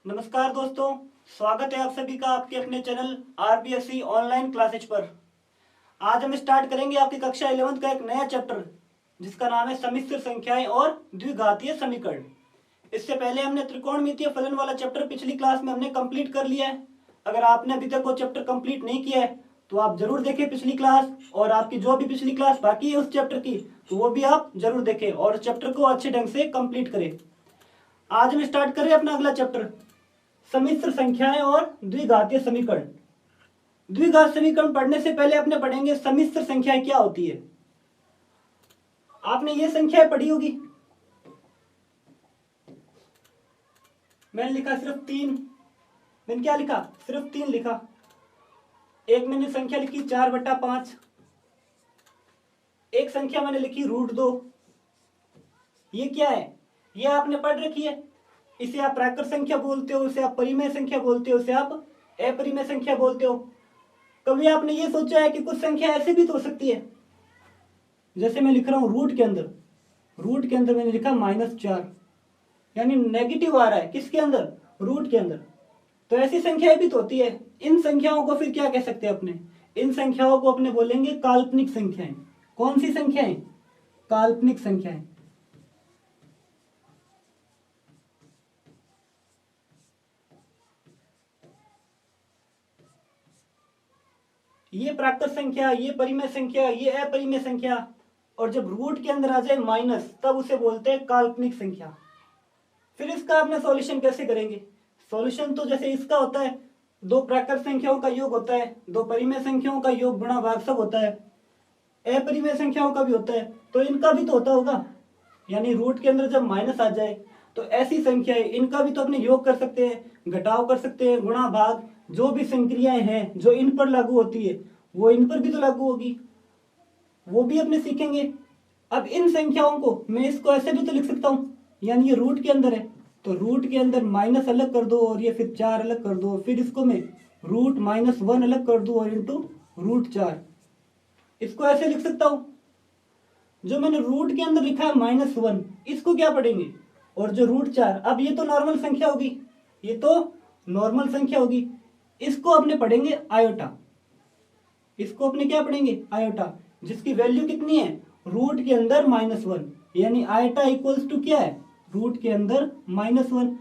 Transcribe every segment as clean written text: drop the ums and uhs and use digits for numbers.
नमस्कार दोस्तों, स्वागत है आप सभी का आपके अपने चैनल आरबीएससी ऑनलाइन क्लासेज पर। आज हम स्टार्ट करेंगे आपकी कक्षा 11th का एक नया चैप्टर जिसका नाम है सम्मिश्र संख्याएं और द्विघातीय समीकरण। इससे पहले हमने त्रिकोणमितीय फलन वाला चैप्टर पिछली क्लास में हमने कंप्लीट कर लिया है। अगर आपने अभी तक वो चैप्टर कंप्लीट नहीं किया है तो आप जरूर देखें पिछली क्लास, और आपकी जो भी पिछली क्लास बाकी है उस चैप्टर की तो वो भी आप जरूर देखें और उस चैप्टर को अच्छे ढंग से कंप्लीट करें। आज हम स्टार्ट करें अपना अगला चैप्टर, सम्मिश्र संख्याएं और द्विघातीय समीकरण। द्विघात समीकरण पढ़ने से पहले अपने पढ़ेंगे सम्मिश्र संख्याएं क्या होती है। आपने ये संख्याएं पढ़ी होगी, मैंने लिखा सिर्फ 3। मैंने क्या लिखा? सिर्फ 3 लिखा। एक मैंने संख्या लिखी 4/5। एक संख्या मैंने लिखी √2। ये क्या है? ये आपने पढ़ रखी है। इसे आप प्राकृत संख्या बोलते हो, इसे आप परिमेय संख्या बोलते हो, इसे आप अपरिमेय संख्या बोलते हो। कभी आपने ये सोचा है कि कुछ संख्या ऐसे भी तो हो सकती है, जैसे मैं लिख रहा हूं रूट के अंदर मैंने लिखा -4, यानी नेगेटिव आ रहा है किसके अंदर? रूट के अंदर। तो ऐसी संख्याएं भी तो होती है। इन संख्याओं को फिर क्या कह सकते हैं अपने? इन संख्याओं को अपने बोलेंगे काल्पनिक संख्याएं। कौन सी संख्याएं? काल्पनिक संख्याएं। ये प्राकृत संख्या, ये परिमेय संख्या, ये अपरिमेय संख्या, और जब रूट के अंदर आ जाए माइनस तब उसे बोलते हैं काल्पनिक संख्या। फिर इसका आपने सॉल्यूशन कैसे करेंगे? सॉल्यूशन तो जैसे इसका होता है, दो प्राकृत संख्याओं का योग होता है, दो परिमेय संख्याओं का योग गुणा भाग सब होता है, अपरिमेय संख्याओं का भी होता है, तो इनका भी तो होता होगा। यानी रूट के अंदर जब माइनस आ जाए तो ऐसी संख्याएं, इनका भी तो अपने योग कर सकते हैं, घटाव कर सकते हैं, गुणा भाग, जो भी संक्रियाएं हैं जो इन पर लागू होती है वो इन पर भी तो लागू होगी, वो भी अपने सीखेंगे। अब इन संख्याओं को मैं इसको ऐसे भी तो लिख सकता हूं, यानी ये रूट के अंदर है तो रूट के अंदर माइनस अलग कर दो और ये फिर 4 अलग कर दो, फिर इसको मैं √-1 अलग कर दू और इंटू √4, इसको ऐसे लिख सकता हूं। जो मैंने रूट के अंदर लिखा है -1, इसको क्या पढ़ेंगे? और जो √4, अब ये तो नॉर्मल संख्या होगी, ये तो नॉर्मल संख्या होगी, इसको अपने पढ़ेंगे आयोटा। इसको अपने क्या पढ़ेंगे? आयोटा, जिसकी वैल्यू कितनी है? रूट के अंदर -1, यानी आयोटा इक्वल्स टू क्या है? रूट के अंदर -1।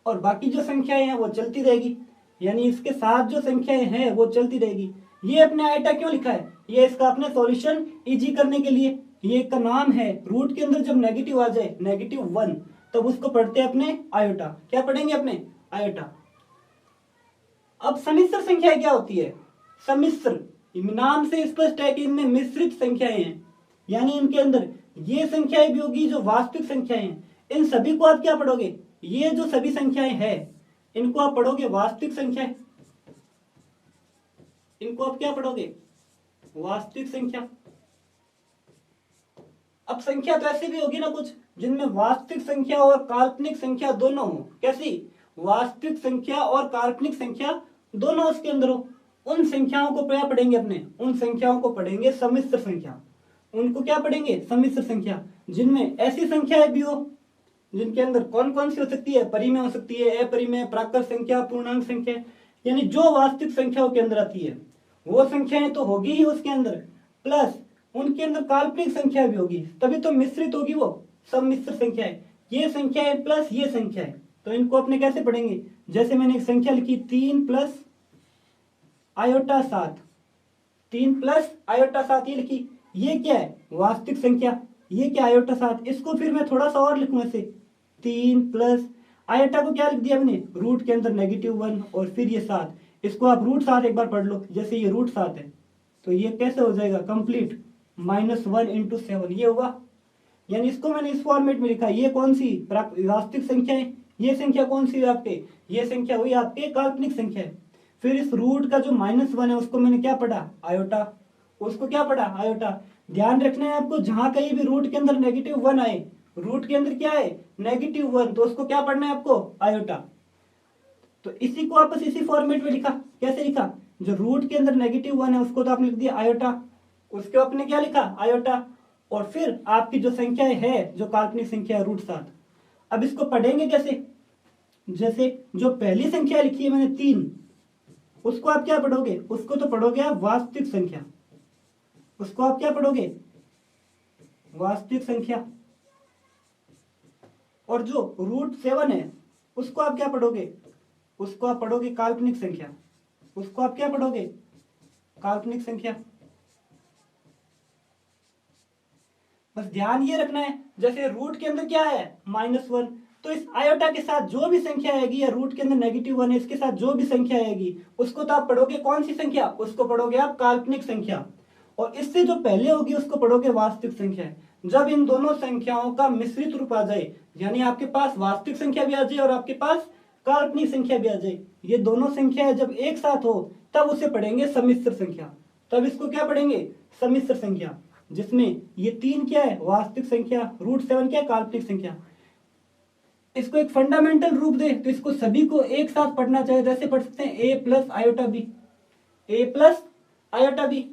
और बाकी जो संख्याएं हैं वो चलती रहेगी, यानी इसके साथ जो संख्याएं हैं वो चलती रहेगी। ये अपने आयोटा क्यों लिखा है? ये इसका अपने सॉल्यूशन इजी करने के लिए। ये का नाम है, रूट के अंदर जब नेगेटिव आ जाए -1 तब उसको पढ़ते हैं अपने आयोटा। क्या पढ़ेंगे अपने? आयोटा। अब सम्मिश्र संख्या क्या होती है? सम्मिश्र नाम से स्पष्ट है कि इनमें मिश्रित संख्याएं हैं, यानी इनके अंदर ये संख्याएं भी होगी जो वास्तविक संख्याएं हैं। इन सभी को आप क्या पढ़ोगे? ये जो सभी संख्याएं हैं इनको आप पढ़ोगे वास्तविक संख्याएं। इनको आप क्या पढ़ोगे? वास्तविक संख्या। अब संख्या तो ऐसी भी होगी ना कुछ जिनमें वास्तविक संख्या और काल्पनिक संख्या दोनों हो। कैसी? वास्तविक संख्या और काल्पनिक संख्या दोनों उसके अंदर हो। उन संख्याओं को क्या पढ़ेंगे अपने? उन संख्याओं को पढ़ेंगे सम्मिश्र संख्या। उनको क्या पढ़ेंगे? सम्मिश्र संख्या, जिनमें ऐसी संख्याएं भी हो जिनके अंदर कौन कौन सी हो सकती है? परिमेय हो सकती है, अपरिमेय, प्राकृत संख्या, पूर्णांक संख्या, यानी जो वास्तविक संख्याओं के अंदर आती है वो संख्याएं तो होगी ही उसके अंदर, प्लस उनके अंदर काल्पनिक संख्या भी होगी, तभी तो मिश्रित होगी वो सम्मिश्र संख्या है। ये संख्याएं प्लस ये संख्या है, तो इनको अपने कैसे पढ़ेंगे? जैसे मैंने एक संख्या लिखी 3 + आयोटा 7, 3 + आयोटा 7 ये लिखी, ये क्या है? वास्तविक संख्या। ये क्या? आयोटा 7। इसको फिर मैं थोड़ा सा और लिखूं ऐसे, 3 + आयोटा को क्या लिख दिया मैंने? रूट के अंदर -1 और फिर ये 7, इसको आप √7 एक बार पढ़ लो। जैसे ये √7 है तो ये कैसे हो जाएगा कंप्लीट? -1 × 7 ये होगा। यानी इसको मैंने इस फॉर्मेट में लिखा। ये कौन सी वास्तविक संख्या है? ये संख्या कौन सी है आपके? ये संख्या हुई आपके काल्पनिक संख्या है। फिर इस रूट का जो -1 है उसको मैंने क्या पढ़ा? आयोटा। उसको क्या पढ़ा? आयोटा। ध्यान रखना है आपको, जहां कहीं भी रूट के अंदर -1 आए, रूट के अंदर क्या है? -1, तो उसको क्या पढ़ना है आपको? आयोटा। तो इसी को आपस इसी फॉर्मेट में लिखा। कैसे लिखा? जो रूट के अंदर -1 है उसको तो आपने लिख दिया आयोटा, उसके आपने क्या लिखा? आयोटा। और फिर आपकी जो संख्या है जो काल्पनिक संख्या है √7, अब इसको पढ़ेंगे कैसे? जैसे जो पहली संख्या लिखी है मैंने 3, उसको आप क्या पढ़ोगे? उसको तो पढ़ोगे आप वास्तविक संख्या। उसको आप क्या पढ़ोगे? वास्तविक संख्या। और जो √7 है उसको आप क्या पढ़ोगे? उसको आप पढ़ोगे काल्पनिक संख्या। उसको आप क्या पढ़ोगे? काल्पनिक संख्या। बस ध्यान ये रखना है, जैसे रूट के अंदर क्या है? -1, तो इस आयोटा के साथ जो भी संख्या आएगी, या रूट के अंदर -1 है, इसके साथ जो भी संख्या आएगी उसको तो आप पढ़ोगे कौन सी संख्या? उसको पढ़ोगे आप काल्पनिक संख्या। और इससे जो पहले होगी उसको पढ़ोगे वास्तविक संख्या। जब इन दोनों संख्याओं का मिश्रित रूप आ जाए, यानी आपके पास वास्तविक संख्या भी आ जाए और आपके पास काल्पनिक संख्या भी आ जाए, ये दोनों संख्याएं जब एक साथ हो तब उसे पढ़ेंगे सम्मिश्र संख्या। तब इसको क्या पढ़ेंगे? सम्मिश्र संख्या, जिसमें ये 3 क्या है? वास्तविक संख्या, √7 क्या है? काल्पनिक संख्या। इसको एक फंडामेंटल रूप दे तो इसको सभी को एक साथ पढ़ना चाहिए। जैसे पढ़ सकते हैं a plus iota B, a plus iota B.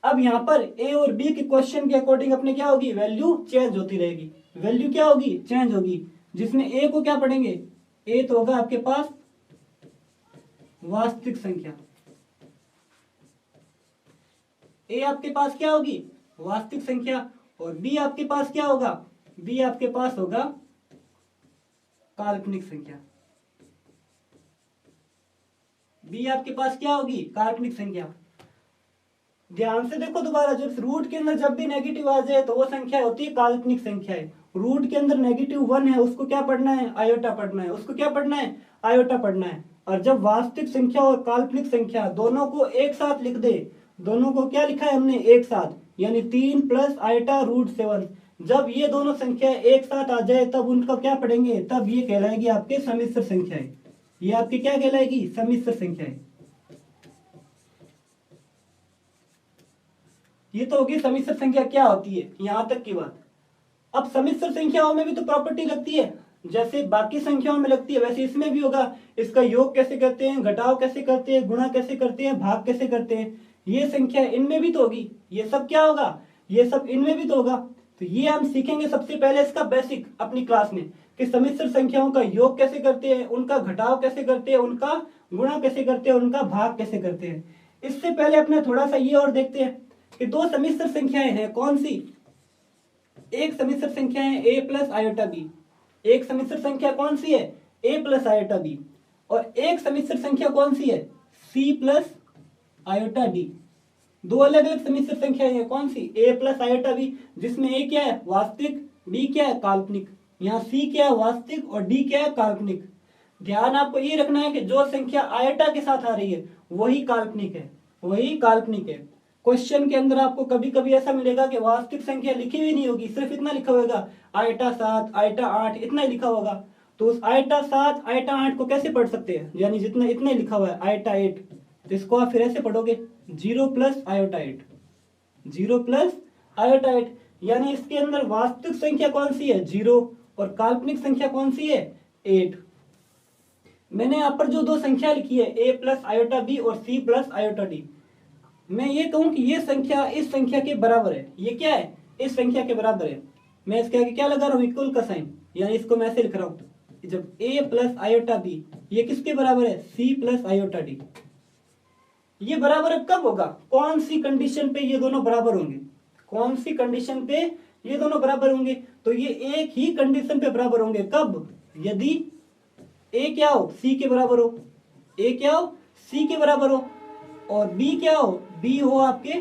अब यहाँ पर a और b के क्वेश्चन के अकॉर्डिंग अपने क्या होगी? वैल्यू चेंज होती रहेगी। वैल्यू क्या होगी? चेंज होगी। जिसमें a को क्या पढ़ेंगे? a तो होगा आपके पास वास्तविक संख्या। a आपके पास क्या होगी? वास्तविक संख्या। और b आपके पास क्या होगा? b आपके पास होगा काल्पनिक संख्या। b आपके पास क्या होगी? काल्पनिक संख्या। ध्यान से देखो दोबारा, जब रूट के अंदर जब भी नेगेटिव आ जाए तो वो संख्या होती है काल्पनिक संख्या है। रूट के अंदर -1 है, उसको क्या पढ़ना है? आयोटा पढ़ना है। उसको क्या पढ़ना है? आयोटा पढ़ना है। और जब वास्तविक संख्या और काल्पनिक संख्या दोनों को एक साथ लिख दे, दोनों को क्या लिखा है हमने? एक साथ, यानी 3 प्लस आयोटा √7। जब ये दोनों संख्या एक साथ आ जाए तब उनका क्या पढ़ेंगे? तब ये कहलाएगी आपके सम्मिश्र संख्याएं। ये आपकी क्या कहलाएगी? सम्मिश्र संख्याएं। ये तो होगी सम्मिश्र संख्या क्या होती है, यहां तक की बात। अब सम्मिश्र संख्याओं में भी तो प्रॉपर्टी लगती है, जैसे बाकी संख्याओं में लगती है वैसे इसमें भी होगा। इसका योग कैसे करते हैं, घटाव कैसे करते हैं, गुणा कैसे करते हैं, भाग कैसे करते हैं, ये संख्या इनमें भी तो होगी। ये सब क्या होगा? ये सब इनमें भी तो होगा। तो ये हम सीखेंगे सबसे पहले इसका बेसिक अपनी क्लास में, कि सम्मिश्र संख्याओं का योग कैसे करते हैं, उनका घटाव कैसे करते हैं, उनका गुणा कैसे करते हैं, उनका भाग कैसे करते हैं। इससे पहले अपने थोड़ा सा ये और देखते हैं कि दो सम्मिश्र संख्याएं हैं, कौन सी? एक सम्मिश्र संख्या है a प्लस आयोटा बी। एक सम्मिश्र संख्या कौन सी है? a plus iota B. और एक सम्मिश्र संख्या कौन सी है? c plus iota D. दो अलग अलग सम्मिश्र संख्याएं हैं, कौन सी? a प्लस आयोटा बी, जिसमें a क्या है? वास्तविक, b क्या है? काल्पनिक। यहाँ c क्या है? वास्तविक, और d क्या है? काल्पनिक। ध्यान आपको ये रखना है कि जो संख्या आयोटा के साथ आ रही है वही काल्पनिक है, वही काल्पनिक है। क्वेश्चन के अंदर आपको कभी कभी ऐसा मिलेगा कि वास्तविक संख्या लिखी हुई नहीं होगी, सिर्फ इतना लिखा होगा आयोटा 7, आयोटा 8, इतना ही लिखा होगा। तो उस आयोटा 7, आयोटा 8 को कैसे पढ़ सकते हैं? यानी जितना इतना ही लिखा हुआ है आयोटा 8, तो इसको आप फिर ऐसे पढ़ोगे 0 प्लस आयोटा 8, 0 प्लस आयोटा 8। यानी इसके अंदर वास्तविक संख्या कौन सी है? 0, और काल्पनिक संख्या कौन सी है? 8। मैंने यहाँ पर जो दो संख्या लिखी है a प्लस आयोटा बी और c प्लस आयोटा डी, मैं ये कहूं कि ये संख्या इस संख्या के बराबर है। ये क्या है? इस संख्या के बराबर है। मैं इसके आगे क्या लगा रहा हूं? इक्वल का साइन, यानी इसको मैं ऐसे लिख रहा हूं, जब a प्लस आयोटा बी ये किसके बराबर है? c plus iota D. ये बराबर अब कब होगा? कौन सी कंडीशन पे ये दोनों बराबर होंगे? कौन सी कंडीशन पे ये दोनों बराबर होंगे? तो ये एक ही कंडीशन पे बराबर होंगे। कब? यदि a क्या हो? c के बराबर हो। a क्या हो? c के बराबर हो। और b क्या हो? b हो आपके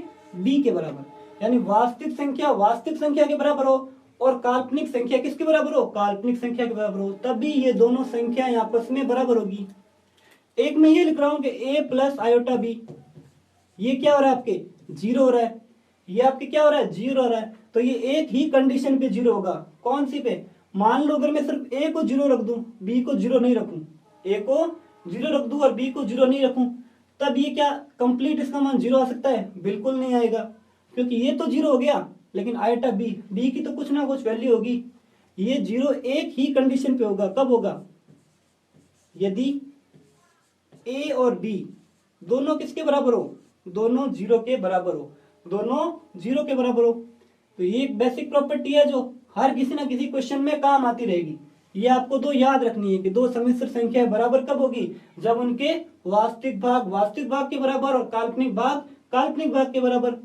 b के बराबर। यानी वास्तविक संख्या के बराबर हो और काल्पनिक संख्या किसके बराबर हो? काल्पनिक संख्या के बराबर हो, तभी ये दोनों संख्याएं आपस में बराबर होगी। एक में ये लिख रहा हूं कि a प्लस आयोटा b, ये क्या हो रहा है? आपके 0 हो रहा है। ये आपके क्या हो रहा है? 0 हो रहा है। तो ये एक ही कंडीशन पे 0 होगा। कौन सी पे? मान लो अगर मैं सिर्फ a को 0 रख दूं, b को 0 नहीं रखूं, a को 0 रख दूं और b को 0 नहीं रखूं, तब ये क्या कंप्लीट इसका मान 0 आ सकता है? बिल्कुल नहीं आएगा, क्योंकि ये तो 0 हो गया, लेकिन आयोटा b की तो कुछ ना कुछ वैल्यू होगी। ये 0 एक ही कंडीशन पे होगा। कब होगा? यदि a और b दोनों किसके बराबर हो? दोनों 0 के बराबर हो। दोनों 0 के बराबर हो। तो ये एक बेसिक प्रॉपर्टी है जो हर किसी ना किसी क्वेश्चन में काम आती रहेगी। ये आपको दो याद रखनी है कि दो सम्मिश्र संख्याएं बराबर कब होगी, जब उनके वास्तविक भाग के बराबर और काल्पनिक भाग के बराबर।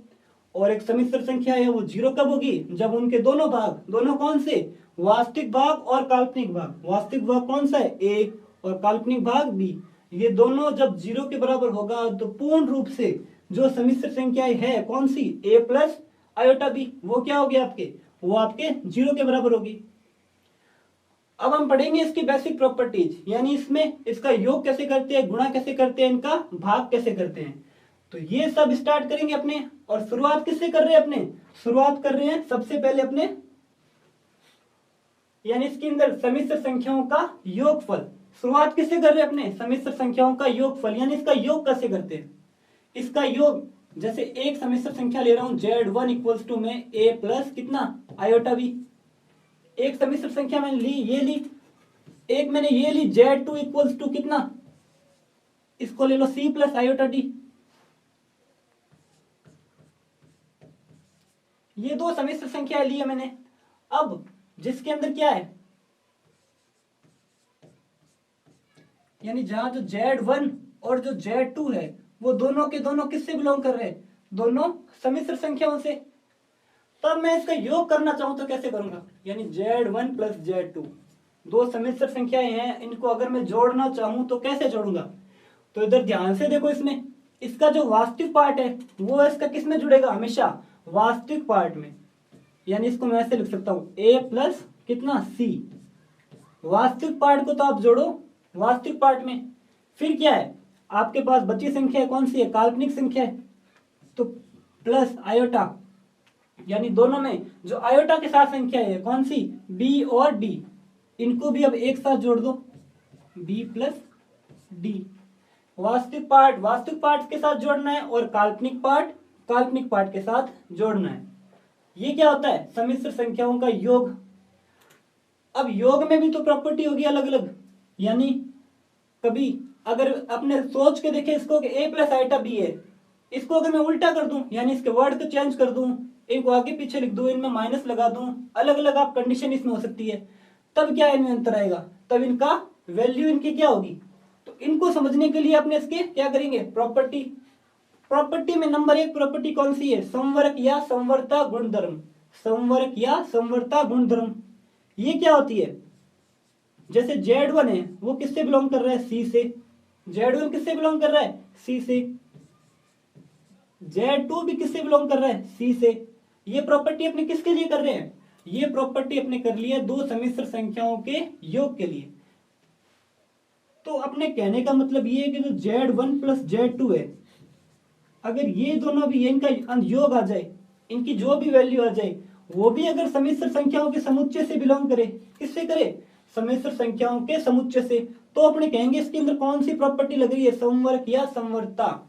और एक सम्मिश्र संख्या है वो जीरो कब होगी, जब उनके दोनों भाग, दोनों कौन से, वास्तविक भाग और काल्पनिक भाग। वास्तविक भाग कौन सा है, ए, और काल्पनिक भाग बी, ये दोनों जब जीरो के बराबर होगा तो पूर्ण रूप से जो सम्मिश्र संख्याएं है कौन सी, ए प्लस आयोटा बी, वो क्या होगी आपके, वो आपके जीरो के बराबर होगी। अब हम पढ़ेंगे इसकी बेसिक प्रॉपर्टीज, यानी इसमें इसका योग कैसे करते हैं, गुणा कैसे करते हैं, इनका भाग कैसे करते हैं। तो ये सब स्टार्ट करेंगे अपने। और शुरुआत किससे कर रहे हैं अपने, शुरुआत कर रहे हैं सबसे पहले अपने, यानी इसके अंदर सम्मिश्र संख्याओं का योगफल। शुरुआत किससे कर रहे हैं अपने, सम्मिश्र संख्याओं का योगफल, यानी इसका योग कैसे करते हैं। इसका योग, जैसे एक सम्मिश्र संख्या ले रहा हूं Z1 इक्वल्स टू में a प्लस कितना आयोटा b, एक सम्मिश्र संख्या मैंने ली, ये ली, एक मैंने ये ली Z2 इक्वल्स टू कितना, इसको ले लो c प्लस आयोटा d। ये दो सम्मिश्र संख्याएं ली है मैंने। अब जिसके अंदर क्या है, यानी जहां जो Z1 और जो Z2 है वो दोनों के दोनों किससे बिलोंग कर रहे हैं, दोनों सम्मिश्र संख्याओं से। तब मैं इसका योग करना चाहूं तो कैसे करूंगा, यानी Z1 प्लस Z2 दो सम्मिश्र संख्याएं हैं, इनको अगर मैं जोड़ना चाहूं तो कैसे जोड़ूंगा। तो इधर ध्यान से देखो, इसमें इसका जो वास्तविक पार्ट है वो इसका किस में जुड़ेगा, हमेशा वास्तविक पार्ट में। यानी इसको मैं ऐसे लिख सकता हूं a प्लस कितना c, वास्तविक पार्ट को तो आप जोड़ो वास्तविक पार्ट में। फिर क्या है आपके पास बची संख्या है, कौन सी है, काल्पनिक संख्या है, तो प्लस आयोटा, यानी दोनों में जो आयोटा के साथ संख्या है कौन सी, b और d, इनको भी अब एक साथ जोड़ दो, b प्लस d। वास्तविक पार्ट के साथ जोड़ना है और काल्पनिक पार्ट के साथ जोड़ना है। ये क्या होता है, सम्मिश्र संख्याओं का योग। अब योग में भी तो प्रॉपर्टी होगी अलग अलग, यानी कभी अगर अपने सोच के देखें इसको कि a प्लस आयोटा b है, इसको अगर मैं उल्टा कर दूं, यानी इसके वर्ड को चेंज कर दूं, इनको आगे पीछे लिख दूं, इनमें माइनस लगा दूं, अलग अलग आप कंडीशन इसमें हो सकती है, तब क्या इनमें अंतर आएगा, तब इनका वैल्यू इनकी क्या होगी। तो इनको समझने के लिए अपने इसके क्या करेंगे, प्रॉपर्टी में नंबर एक प्रॉपर्टी कौन सी है, संवरक या संवरता गुणधर्म। संवरक या संवरता गुणधर्म ये क्या होती है, जैसे Z1 है वो किससे बिलोंग कर रहा है, C से, Z1 किससे बिलोंग कर रहा है, C से, Z2 भी किससे बिलोंग कर रहा है, C से। ये प्रॉपर्टी अपने किसके लिए कर रहे हैं, ये प्रॉपर्टी अपने कर ली है दो सम्मिश्र संख्याओं के योग के लिए। तो अपने कहने का मतलब ये है कि जो Z1 प्लस Z2 है, अगर ये दोनों भी इनका योग आ जाए, इनकी जो भी वैल्यू आ जाए, वो भी अगर सम्मिश्र संख्याओं के समुच्चय से बिलोंग करे, किससे करे, सम्मिश्र संख्याओं के समुच्चय से, तो अपने कहेंगे इसके अंदर कौन सी प्रॉपर्टी लग रही है, संवर्क या संवर्ता।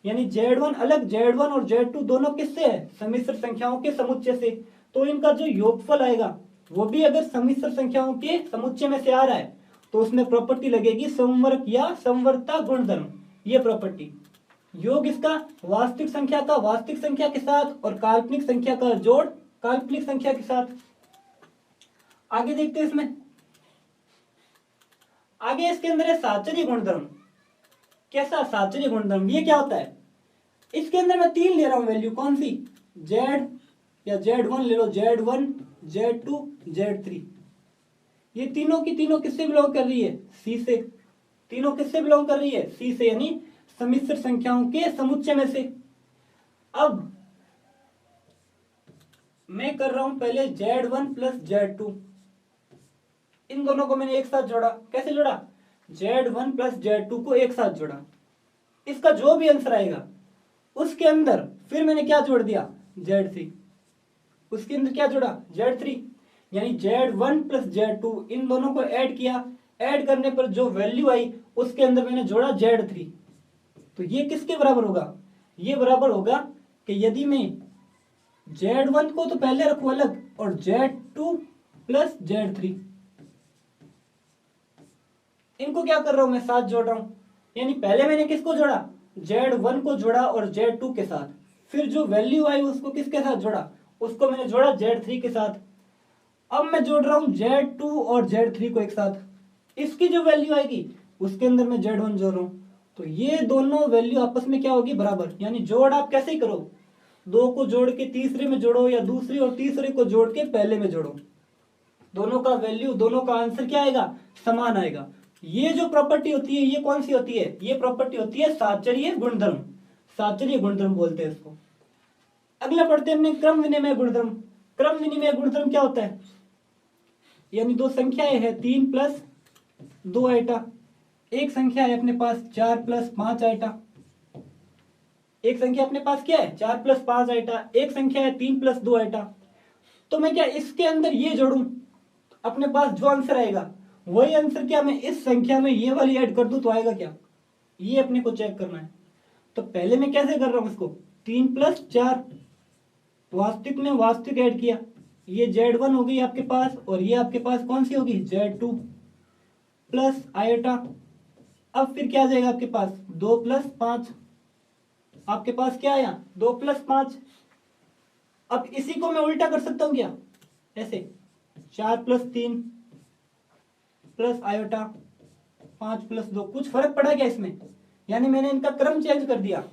यानी Z1 अलग, Z1 और Z2 दोनों किससे है, सम्मिश्र संख्याओं के समुच्चय से, तो इनका जो योगफल आएगा वो भी अगर सम्मिश्र संख्याओं के समुच्चय में से आ रहा है तो उसमें प्रॉपर्टी लगेगी संवर्क या संवर्ता गुणधर्म। ये प्रॉपर्टी योग इसका वास्तविक संख्या के साथ और काल्पनिक संख्या का जोड़ काल्पनिक संख्या के साथ। आगे देखते हैं इसमें, आगे इसके अंदर है साचर्य गुणधर्म। कैसा साचर्य गुणधर्म, ये क्या होता है, इसके अंदर मैं तीन ले रहा हूं वैल्यू, कौन सी, Z या Z1 ले लो, Z1 Z2 Z3, ये तीनों की तीनों किससे बिलोंग कर रही है, C से, तीनों किससे बिलोंग कर रही है, C से, यानी सम्मिश्र संख्याओं के समुच्चय में से। अब मैं कर रहा हूं पहले Z1 प्लस Z2, इन दोनों को मैंने एक साथ जोड़ा, कैसे जोड़ा, Z1 प्लस Z2 को एक साथ जोड़ा, इसका जो भी आंसर आएगा उसके अंदर फिर मैंने क्या जोड़ दिया, Z3, उसके अंदर क्या जोड़ा, Z3, यानी Z1 प्लस Z2 इन दोनों को ऐड किया, ऐड करने पर जो वैल्यू आई उसके अंदर मैंने जोड़ा Z3। तो ये किसके बराबर होगा, ये बराबर होगा कि यदि मैं Z1 को तो पहले रखूं अलग और Z2 प्लस Z3 इनको क्या कर रहा हूं मैं, साथ जोड़ रहा हूं। यानी पहले मैंने किसको जोड़ा, Z1 को जोड़ा और Z2 के साथ, फिर जो वैल्यू आई उसको किसके साथ जोड़ा, उसको मैंने जोड़ा Z3 के साथ। अब मैं जोड़ रहा हूं Z2 और Z3 को एक साथ, इसकी जो वैल्यू आएगी उसके अंदर मैं Z1 जोड़ रहा हूं, तो ये दोनों वैल्यू आपस में क्या होगी, बराबर। यानी जोड़ आप कैसे ही करो, दो को जोड़ के तीसरे में जोड़ो या दूसरी और तीसरे को जोड़ के पहले में जोड़ो, दोनों का वैल्यू, दोनों का आंसर क्या आएगा, समान आएगा। ये जो प्रॉपर्टी होती है ये कौन सी होती है, ये प्रॉपर्टी होती है साहचर्य गुणधर्म, साहचर्य गुणधर्म बोलते हैं इसको। अगला पढ़ते हैं हमने क्रम विनिमय गुणधर्म। क्रम विनिमय गुणधर्म क्या होता है, यानी दो संख्याएं हैं 3 प्लस 2 आइटा, एक संख्या है अपने पास 4 प्लस 5 आइटा, एक संख्या अपने पास क्या है 4 प्लस 5 आइटा, एक संख्या है 3 प्लस 2 आइटा। तो मैं क्या इसके अंदर ये जोड़ूं, अपने पास जो आंसर आएगा वही आंसर क्या मैं इस संख्या में ये वाली ऐड कर दूं तो आएगा क्या, ये अपने को चेक करना है। तो पहले मैं कैसे कर रहा हूं इसको, 3 प्लस 4 वास्तविक में वास्तविक ऐड किया, ये Z1 हो गई आपके पास और ये आपके पास कौन सी होगी Z2 प्लस आयोटा। अब फिर क्या आ जाएगा आपके पास 2 प्लस 5, आपके पास क्या आया 2 प्लस 5। अब इसी को मैं उल्टा कर सकता हूं क्या, ऐसे 4 प्लस 3 प्लस आयोटा 5 प्लस 2, कुछ फर्क पड़ा क्या इसमें, यानी मैंने इनका क्रम चेंज कर दिया,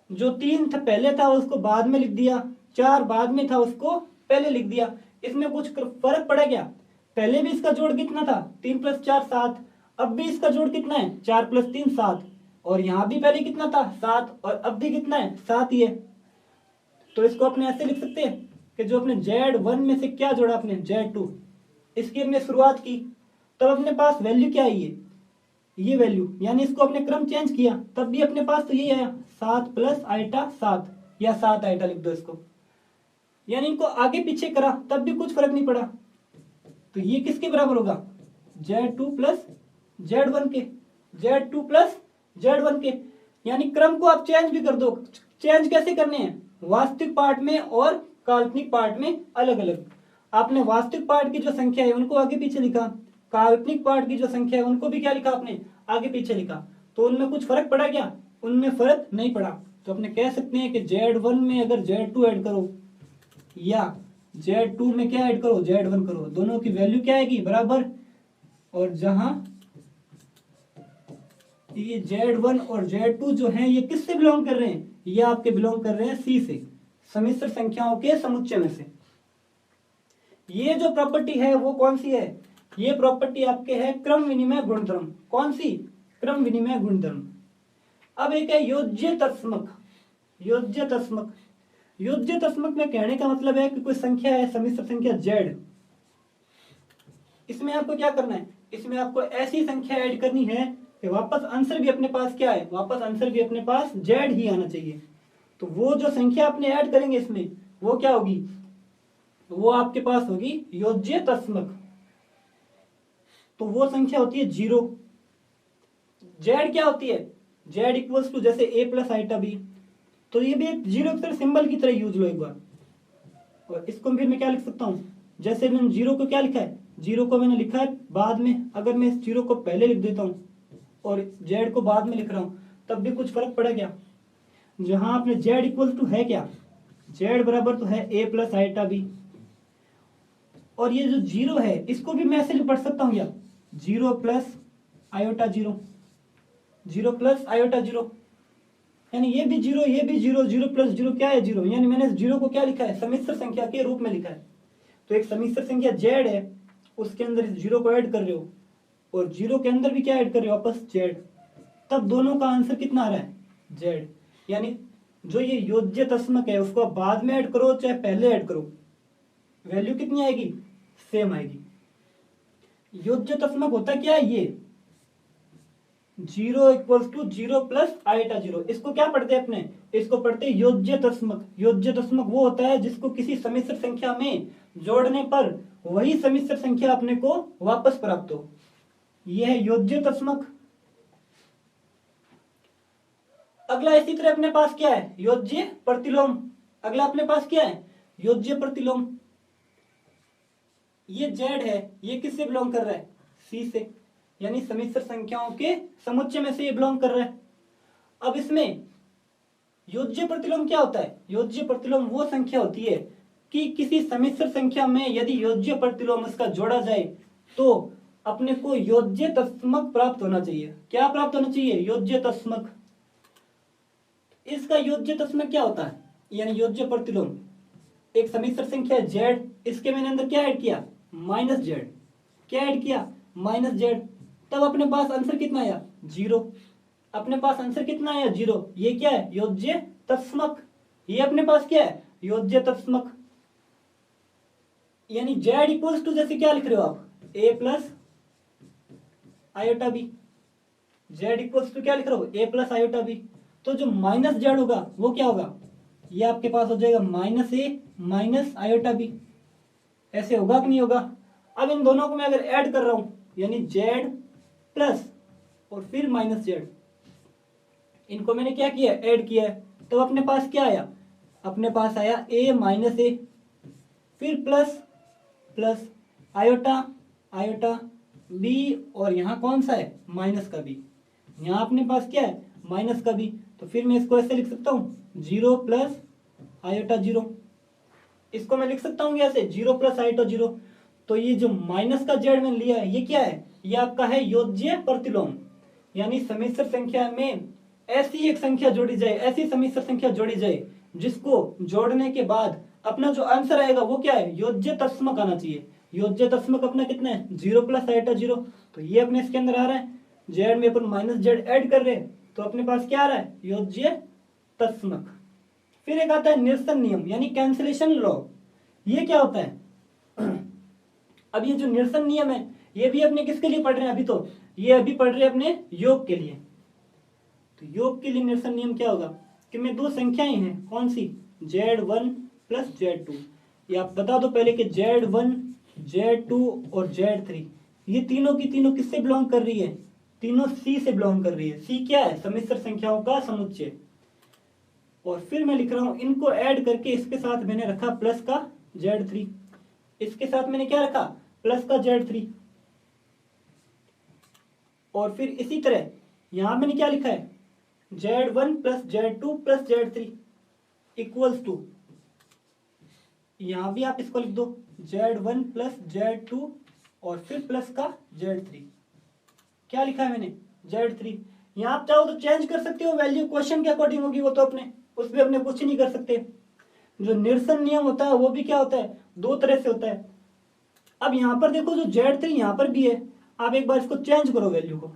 जो 3 था पहले था उसको बाद में लिख दिया, 4 बाद में था उसको पहले लिख दिया, इसमें कुछ फर्क पड़ा क्या, पहले भी इसका जोड़ कितना था 3 प्लस 4 7, अब भी इसका जोड़ कितना है 4 प्लस 3 7, और यहां भी पहले कितना था 7 और अब भी कितना है 7 ही है। तो इसको अपने ऐसे लिख सकते हैं कि जो अपने Z1 में से क्या जोड़ा अपने Z2, इसकी हमने शुरुआत की, तब अपने पास वैल्यू क्या है ये वैल्यू, यानी इसको अपने क्रम चेंज किया तब भी अपने पास तो यही आया 7 प्लस आइटा 7 या 7 आइटा लिख दो इसको, यानी इनको आगे पीछे करा तब भी कुछ फर्क नहीं पड़ा। तो ये किसके बराबर होगा Z2 प्लस Z1 के, Z2 प्लस Z1 के, यानी क्रम को आप चेंज भी कर दो। चेंज कैसे करने हैं, वास्तविक पार्ट में और काल्पनिक पार्ट में अलग अलग। आपने वास्तविक पार्ट की जो संख्या है उनको आगे पीछे लिखा, काल्पनिक पार्ट की जो संख्या है उनको भी क्या लिखा आपने आगे पीछे लिखा, तो उनमें कुछ फर्क पड़ा क्या, उनमें फर्क नहीं पड़ा। तो अपने कह सकते हैं कि Z1 में अगर Z2 ऐड करो या Z2 में क्या ऐड करो Z1 करो, दोनों की वैल्यू क्या आएगी बराबर, और जहां ये Z1 और Z2 जो हैं ये किससे बिलोंग कर रहे हैं, ये आपके बिलोंग कर रहे हैं C से, सम्मिश्र संख्याओं के समुच्चय में से। ये जो प्रॉपर्टी है वो कौन सी है, ये प्रॉपर्टी आपके है क्रम विनिमय गुणधर्म। कौन सी, क्रम विनिमय गुणधर्म। अब एक है योज्य तत्समक। योज्य तत्समक, योज्य तत्समक में कहने का मतलब है कि कोई संख्या है सम्मिश्र संख्या Z, इसमें आपको क्या करना है, इसमें आपको ऐसी संख्या ऐड करनी है कि वापस आंसर भी अपने पास क्या है, वापस आंसर भी अपने पास Z ही आना चाहिए। तो वो जो संख्या अपने ऐड करेंगे इसमें वो क्या होगी, वो आपके पास होगी योज्य तत्समक। तो वो संख्या होती है 0। Z क्या होती है, Z इक्वल्स टू जैसे A प्लस आइटा B, तो ये भी एक 0 की तरह सिंबल की तरह यूज लो एक बार। और इसको फिर मैं क्या लिख सकता हूं, जैसे मैंने 0 को क्या लिखा है, 0 को मैंने लिखा है बाद में, अगर मैं इस 0 को पहले लिख देता हूं और Z को बाद में लिख रहा हूं तब भी कुछ फर्क पड़ा क्या, जहां आपने Z इक्वल टू है क्या, Z बराबर तो है A प्लस आइटा B, और ये जो 0 है इसको भी मैं ऐसे पढ़ सकता हूं क्या, 0 प्लस आयोटा 0, 0 प्लस आयोटा 0, यानी ये भी 0 ये भी 0, 0 प्लस 0 क्या है 0, यानी मैंने 0 को क्या लिखा है सम्मिश्र संख्या के रूप में लिखा है। तो एक सम्मिश्र संख्या Z है उसके अंदर इस 0 को ऐड कर रहे हो और 0 के अंदर भी क्या ऐड कर रहे हो वापस Z, तब दोनों का आंसर कितना आ रहा है Z। यानी जो ये योज्य तस्मक है उसको आप बाद में ऐड करो चाहे पहले ऐड करो, वैल्यू कितनी आएगी सेम आएगी। योज्य तस्मक होता क्या है, ये 0 इक्वल्स टू 0 प्लस आइटा 0, इसको क्या पढ़ते हैं अपने, इसको पढ़ते हैं योज्य तस्मक। योज्य तस्मक वो होता है जिसको किसी सम्मिश्र संख्या में जोड़ने पर वही सम्मिश्र संख्या अपने को वापस प्राप्त हो, यह है योज्य तस्मक। अगला इसी तरह अपने पास क्या है योज्य प्रतिलोम। अगला अपने पास क्या है योज्य प्रतिलोम। ये Z है ये किससे बिलोंग कर रहा है C से, यानी सम्मिश्र संख्याओं के समुच्चय में से ये बिलोंग कर रहा है। अब इसमें योज्य प्रतिलोम क्या होता है, योज्य प्रतिलोम वो संख्या होती है कि किसी समिश्र संख्या में यदि योज्य प्रतिलोम इसका जोड़ा जाए तो अपने को योज्य तत्समक प्राप्त होना चाहिए। क्या प्राप्त होना चाहिए? योज्य तत्समक। इसका योज्य तत्समक क्या होता है? यानी योज्य प्रतिलोम एक समिश्र संख्या z, इसके मैंने अंदर क्या ऐड किया? Minus Z. क्या ऐड किया? Minus Z. तब अपने पास आंसर कितना आया? 0। अपने पास आंसर कितना आया? 0। ये क्या है? योज्य तत्समक। ये अपने पास क्या है? योज्य तत्समक। यानी z इक्वल्स टू जैसे क्या लिख रहे हो आप? a plus iota B. z equals to क्या लिख रहे हो? a plus iota B. तो जो माइनस जेड होगा वो क्या होगा? ये आपके पास हो जाएगा माइनस ए माइनस आयोटा बी। ऐसे होगा कि नहीं होगा? अब इन दोनों को मैं अगर ऐड कर रहा हूं यानी z प्लस और फिर माइनस जेड, इनको मैंने क्या किया? ऐड किया है। तो अपने पास क्या आया? अपने पास आया a माइनस ए, फिर plus plus iota iota B, और यहाँ कौन सा है? माइनस का बी। यहाँ अपने पास क्या है? माइनस का बी। तो फिर मैं इसको ऐसे लिख सकता हूँ 0 प्लस आयोटा 0। इसको मैं लिख सकता हूँ ऐसे 0 प्लस आयोटा 0। तो ये जो माइनस का जेड मैंने लिया है ये क्या है? ये आपका है योज्य प्रतिलोम। यानी समिश्र संख्या में ऐसी एक संख्या जोड़ी जाए, ऐसी समिश्र संख्या जोड़ी जाए जिसको जोड़ने के बाद अपना जो आंसर आएगा वो क्या है? योज्य तत्समक आना चाहिए। योज्य तत्समक अपना कितना है? 0 प्लस आयोटा 0। तो ये अपने इसके अंदर आ रहा है। जेड में अपन माइनस जेड ऐड कर रहे हैं तो अपने पास क्या आ रहा है? योज्य तत्समक। फिर एक आता है निरसन नियम यानी कैंसिलेशन लॉ। ये क्या होता है? अब ये जो निरसन नियम है ये भी अपने किसके लिए पढ़ रहे हैं? अभी तो ये अभी पढ़ रहे हैं अपने योग के लिए। तो योग के लिए निरसन नियम क्या होगा कि में दो संख्याएं हैं, कौन सी? z1 plus z2। ये आप बता दो पहले कि z1 z2 और z3 ये तीनों की तीनों किससे बिलोंग कर रही है? तीनों c से बिलोंग कर रही है। c क्या है? समिश्र संख्याओं का समुच्चय। और फिर मैं लिख रहा हूं इनको ऐड करके इसके साथ मैंने रखा प्लस का z3, इसके साथ मैंने क्या रखा? प्लस का z3। और फिर इसी तरह यहां मैंने क्या लिखा है? z1 plus z2 plus z3 equals to, यहां भी आप इसको लिख दो z1 प्लस z2 और फिर प्लस का z3। क्या लिखा है मैंने? z3। यहां आप चाहो तो चेंज कर सकते हो वैल्यू, क्वेश्चन के अकॉर्डिंग होगी वो तो अपने, उसमें अपने कुछ नहीं कर सकते। जो निरसन नियम होता है वो भी क्या होता है? दो तरह से होता है। अब यहां पर देखो जो z3 यहां पर भी है, आप एक बार इसको चेंज करो वैल्यू को।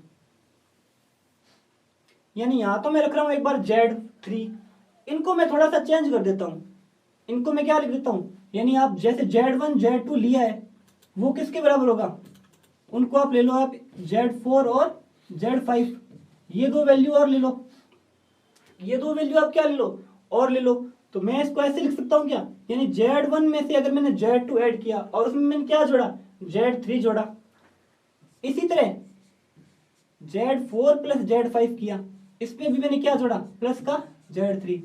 यानी यहां तो मैं रख रहा हूं एक बार z3, इनको मैं थोड़ा सा चेंज कर देता हूं। इनको मैं क्या लिख देता हूं? यानी आप जैसे z1 z2 लिया है वो किसके बराबर होगा? उनको आप ले लो आप z4 और z5, ये दो वैल्यू और ले लो। ये दो वैल्यू आप क्या ले लो? और ले लो। तो मैं इसको ऐसे लिख सकता हूं क्या? यानी z1 में से अगर मैंने z2 ऐड किया और उसमें मैंने क्या जोड़ा? z3 जोड़ा। इसी तरह z4 प्लस z5 किया, इसमें भी मैंने क्या जोड़ा? प्लस का z3।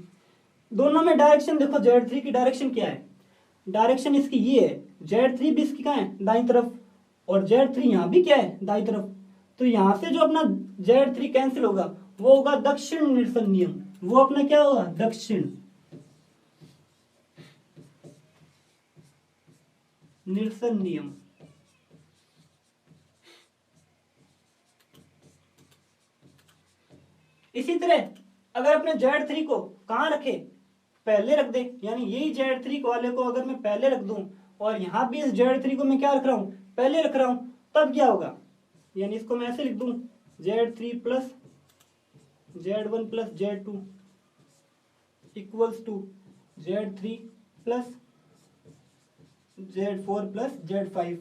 दोनों में डायरेक्शन देखो, z3 की डायरेक्शन क्या है? डायरेक्शन इसकी ये है, z3 भी इसकी कहाँ है? दाईं तरफ, और z3 यहाँ भी क्या है? दाईं तरफ। तो यहां से जो अपना z3 कैंसिल होगा वो होगा दक्षिण निरसन नियम। वो अपना क्या होगा? दक्षिण निरसन नियम। इसी तरह अगर अपने z3 को कहां रखे? पहले रख दे, यानी यही z3 वाले को अगर मैं पहले रख दूं और यहां भी इस z3 को मैं क्या रख रहा हूं? पहले रख रहा हूं, तब क्या होगा? यानी इसको मैं ऐसे लिख दूं z3 plus z1 plus z2 equals to z3 plus z4 plus z5।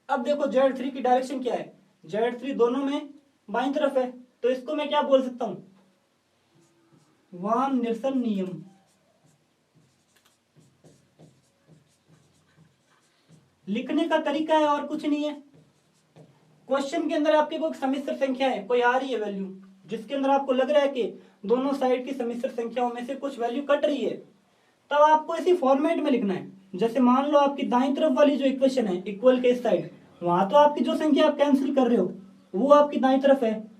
अब देखो z3 की डायरेक्शन क्या है? z3 दोनों में बाईं तरफ है, तो इसको मैं क्या बोल सकता हूं? वाम निरसन नियम। लिखने का तरीका है और कुछ नहीं है। क्वेश्चन के अंदर आपके कोई समिश्र संख्या है, कोई आ रही है वैल्यू जिसके अंदर आपको लग रहा है कि दोनों साइड की समिश्र संख्याओं में से कुछ वैल्यू कट रही है, तब आपको इसी फॉर्मेट में लिखना है। जैसे मान लो आपकी दाईं तरफ वाली जो इक्वेशन है इक्वल के इस साइड, वहां तो आपकी जो संख्या आप कैंसिल कर रहे हो वो आपकी दाईं तरफ है।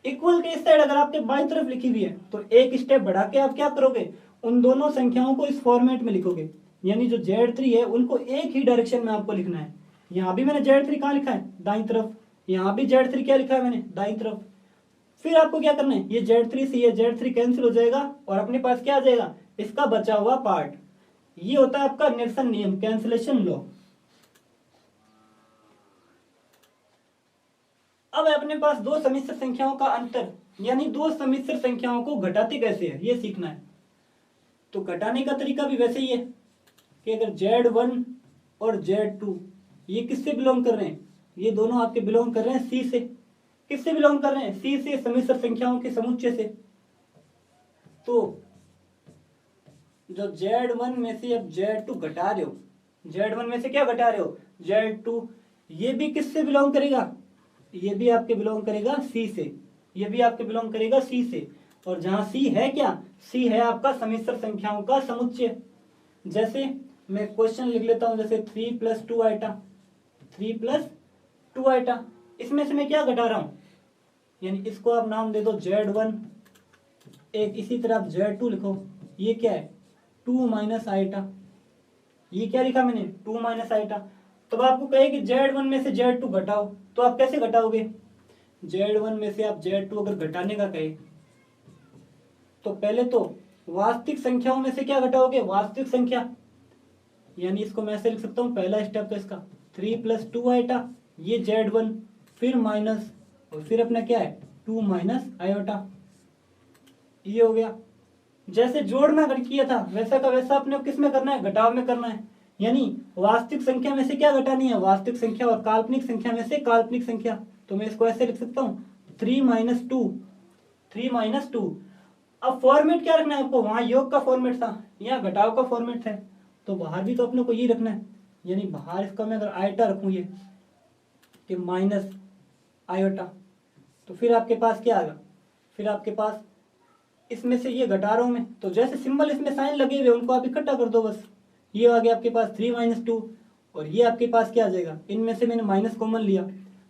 इक्वल के इस साइड अगर आपके बाईं तरफ लिखी हुई है तो एक स्टेप बढ़ा के आप क्या करोगे? उन दोनों संख्याओं को इस फॉर्मेट में लिखोगे। यानी जो Z3 है उनको एक ही डायरेक्शन में आपको लिखना है। यहाँ भी मैंने Z3 कहाँ लिखा है, दाईं तरफ, यहाँ भी Z3 क्या लिखा है मैंने, दाईं तरफ। फिर आपको क्या करना है, ये Z3 से ये Z3 कैंसिल हो जाएगा और अपने पास क्या आ जाएगा, इसका बचा हुआ पार्ट। ये होता है आपका निरसन नियम, कैंसिलेशन लॉ। अब अपने पास दो सम्मिश्र संख्याओं का अंतर, यानी दो सम्मिश्र संख्याओं को घटाते कैसे है ये सीखना है। तो घटाने का तरीका भी वैसे ही है कि अगर Z1 और Z2 ये किससे बिलोंग कर रहे हैं, ये दोनों आपके बिलोंग कर रहे हैं C से। किससे बिलोंग कर रहे हैं, C से, सम्मिश्र संख्याओं के समुच्चय से। तो जो Z1 में से अब Z2 घटा रहे हो, Z1 में से क्या घटा रहे हो, Z2, ये भी किससे बिलोंग करेगा, ये भी आपके बिलोंग करेगा C से, ये भी आपके बिलोंग करेगा C से। और जहां C है क्या, C है आपका सम्मिश्र संख्याओं का समुच्चय। जैसे मैं क्वेश्चन लिख लेता हूं, जैसे 3 + 2 आइटा, 3 + 2 आइटा, इसमें से मैं क्या घटा रहा हूं, यानी इसको आप नाम दे दो Z1, एक इसी तरह आप Z2 लिखो, ये क्या है 2 - आइटा, ये क्या लिखा मैंने 2 - आइटा। तो आपको कहे कि Z1 में से Z2 घटाओ, तो आप कैसे घटाओगे, Z1 में से आप Z2 अगर घटाने का कहे तो पहले तो वास्तविक संख्याओं में से क्या घटाओगे, वास्तविक संख्या, यानी इसको मैं ऐसे लिख सकता हूं, पहला स्टेप तो इसका 3 + 2 आइटा, ये Z1, फिर माइनस, और फिर अपना क्या है 2 - आयोटा, ये हो गया। जैसे जोड़ में अगर किया था वैसा का वैसा अपने किस में करना है, घटाव में करना है। यानी वास्तविक संख्या में से क्या घटानी है, वास्तविक संख्या, और काल्पनिक संख्या में से काल्पनिक संख्या। तो मैं इसको ऐसे लिख सकता हूँ 3 - 2, 3 - 2। अब फॉर्मेट क्या रखना है आपको, वहां योग का फॉर्मेट था, यहाँ घटाव का फॉर्मेट है, तो बाहर भी तो अपने को ये रखना है। यानी बाहर इसका मैं अगर आयोटा रखूं ये कि माइनस आयोटा, तो फिर आपके पास क्या आएगा, फिर आपके पास इसमें से ये घटा रहा हूं मैं, तो जैसे सिंबल इसमें साइन लगे हुए उनको आप इकट्ठा कर दो बस। ये आ गया आपके पास 3 - 2, और ये आपके पास क्या आ जाएगा, इनमें से मैंने माइनस कॉमन लिया,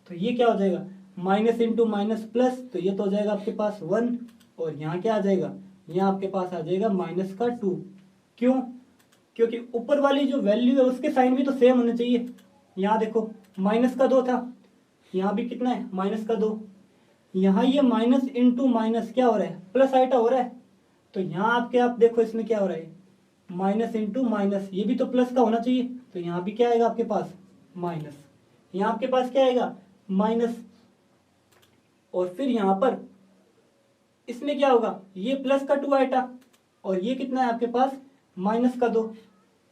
तो ये क्या हो जाएगा माइनस इंटू माइनस प्लस, तो ये तो हो जाएगा आपके पास 1, और यहाँ क्या आ जाएगा, यहाँ आपके पास आ जाएगा -2। क्यों, क्योंकि ऊपर वाली जो वैल्यू है उसके साइन भी तो सेम होने चाहिए। यहाँ देखो -2 था, यहाँ भी कितना है -2, यहाँ ये माइनस इंटू माइनस क्या हो रहा है, प्लस आइटा हो रहा है। तो यहाँ आपके आप देखो इसमें क्या हो रहा है, माइनस इंटू माइनस, ये भी तो प्लस का होना चाहिए, तो यहाँ भी क्या आएगा आपके पास माइनस, यहाँ आपके पास क्या आएगा माइनस, और फिर यहाँ पर इसमें क्या होगा, ये प्लस का 2 आइटा, और ये कितना है आपके पास -2,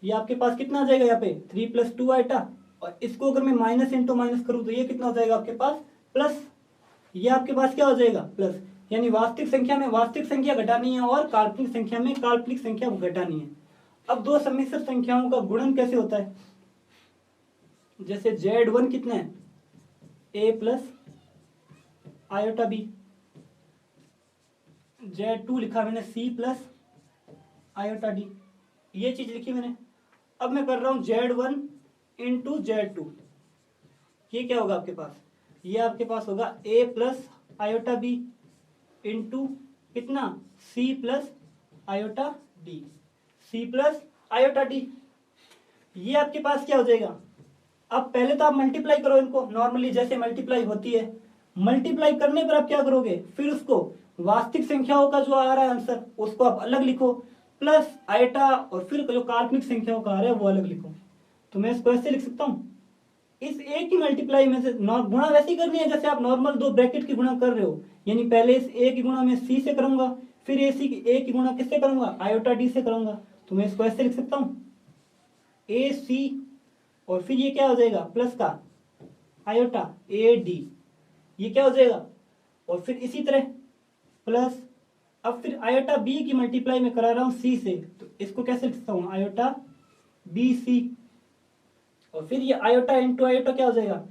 ये आपके पास कितना आ जाएगा यहाँ पे 3 + 2 आइटा, और इसको अगर मैं माइनस इंटू माइनस करूँ तो ये कितना हो जाएगा आपके पास प्लस, ये आपके पास क्या हो जाएगा प्लस। यानी वास्तविक संख्या में वास्तविक संख्या घटानी है और काल्पनिक संख्या में काल्पनिक संख्या घटानी है। अब दो सम्मिश्र संख्याओं का गुणन कैसे होता है, जैसे Z1 कितना है A + आयोटा B, Z2 लिखा मैंने C + आयोटा D, ये चीज लिखी मैंने। अब मैं कर रहा हूं Z1 × Z2, ये क्या होगा आपके पास, ये आपके पास होगा A + आयोटा B इंटू कितना C + iota D, C + iota D, ये आपके पास क्या हो जाएगा। अब पहले तो आप मल्टीप्लाई करो इनको, नॉर्मली जैसे मल्टीप्लाई होती है, मल्टीप्लाई करने पर आप क्या करोगे, फिर उसको वास्तविक संख्याओं का जो आ रहा है आंसर उसको आप अलग लिखो, प्लस आइटा, और फिर जो काल्पनिक संख्याओं का आ रहा है वो अलग लिखो। तो मैं इसको ऐसे लिख सकता हूँ, इस ए की मल्टीप्लाई में से गुणा वैसी करनी है जैसे आप नॉर्मल दो ब्रैकेट की गुणा कर रहे हो। यानी पहले इस ए की गुणा मैं सी से करूंगा, फिर ए की गुणा किससे करूंगा, आयोटा डी से करूंगा। तो मैं इसको ऐसे लिख सकता हूँ ए सी, और फिर ये क्या हो जाएगा प्लस का आयोटा ए डी, ये क्या हो जाएगा, और फिर इसी तरह प्लस, अब फिर आयोटा बी की मल्टीप्लाई में करा रहा हूं सी से, तो इसको कैसे लिख सकता हूं आयोटा बी सी, और फिर ये आयोटा इंटू आयोटा क्या हो जाएगा,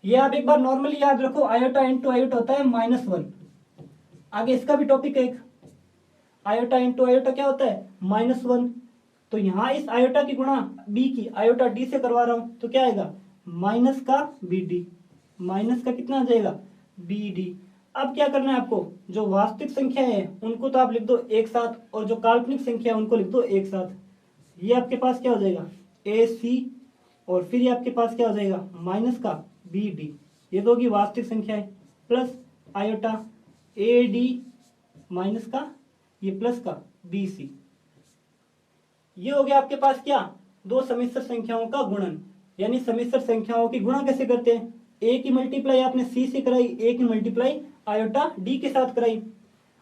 ये आप एक बार नॉर्मली याद रखो, आयोटा इंटू आयोटा होता है -1। आगे इसका भी टॉपिक है एक, आयोटा इंटू आयोटा क्या होता है -1। तो यहां इस आयोटा की गुणा बी की आयोटा डी से करवा रहा हूं, तो क्या आएगा माइनस का बी डी, माइनस का कितना आ जाएगा बी डी। अब क्या करना है आपको, जो वास्तविक संख्या है उनको तो आप लिख दो एक साथ, और जो काल्पनिक संख्या है उनको लिख दो एक साथ। ये आपके पास क्या हो जाएगा ए सी, और फिर ये आपके पास क्या हो जाएगा माइनस का बी डी, ये दो की वास्तविक संख्या है, plus iota A D minus का ये प्लस का बी सी। ये हो गया आपके पास क्या दो समिश्र संख्याओं का गुणन। यानी समिश्र संख्याओं की गुणा कैसे करते हैं, ए की मल्टीप्लाई आपने सी से कराई, ए की मल्टीप्लाई आयोटा डी के साथ कराई,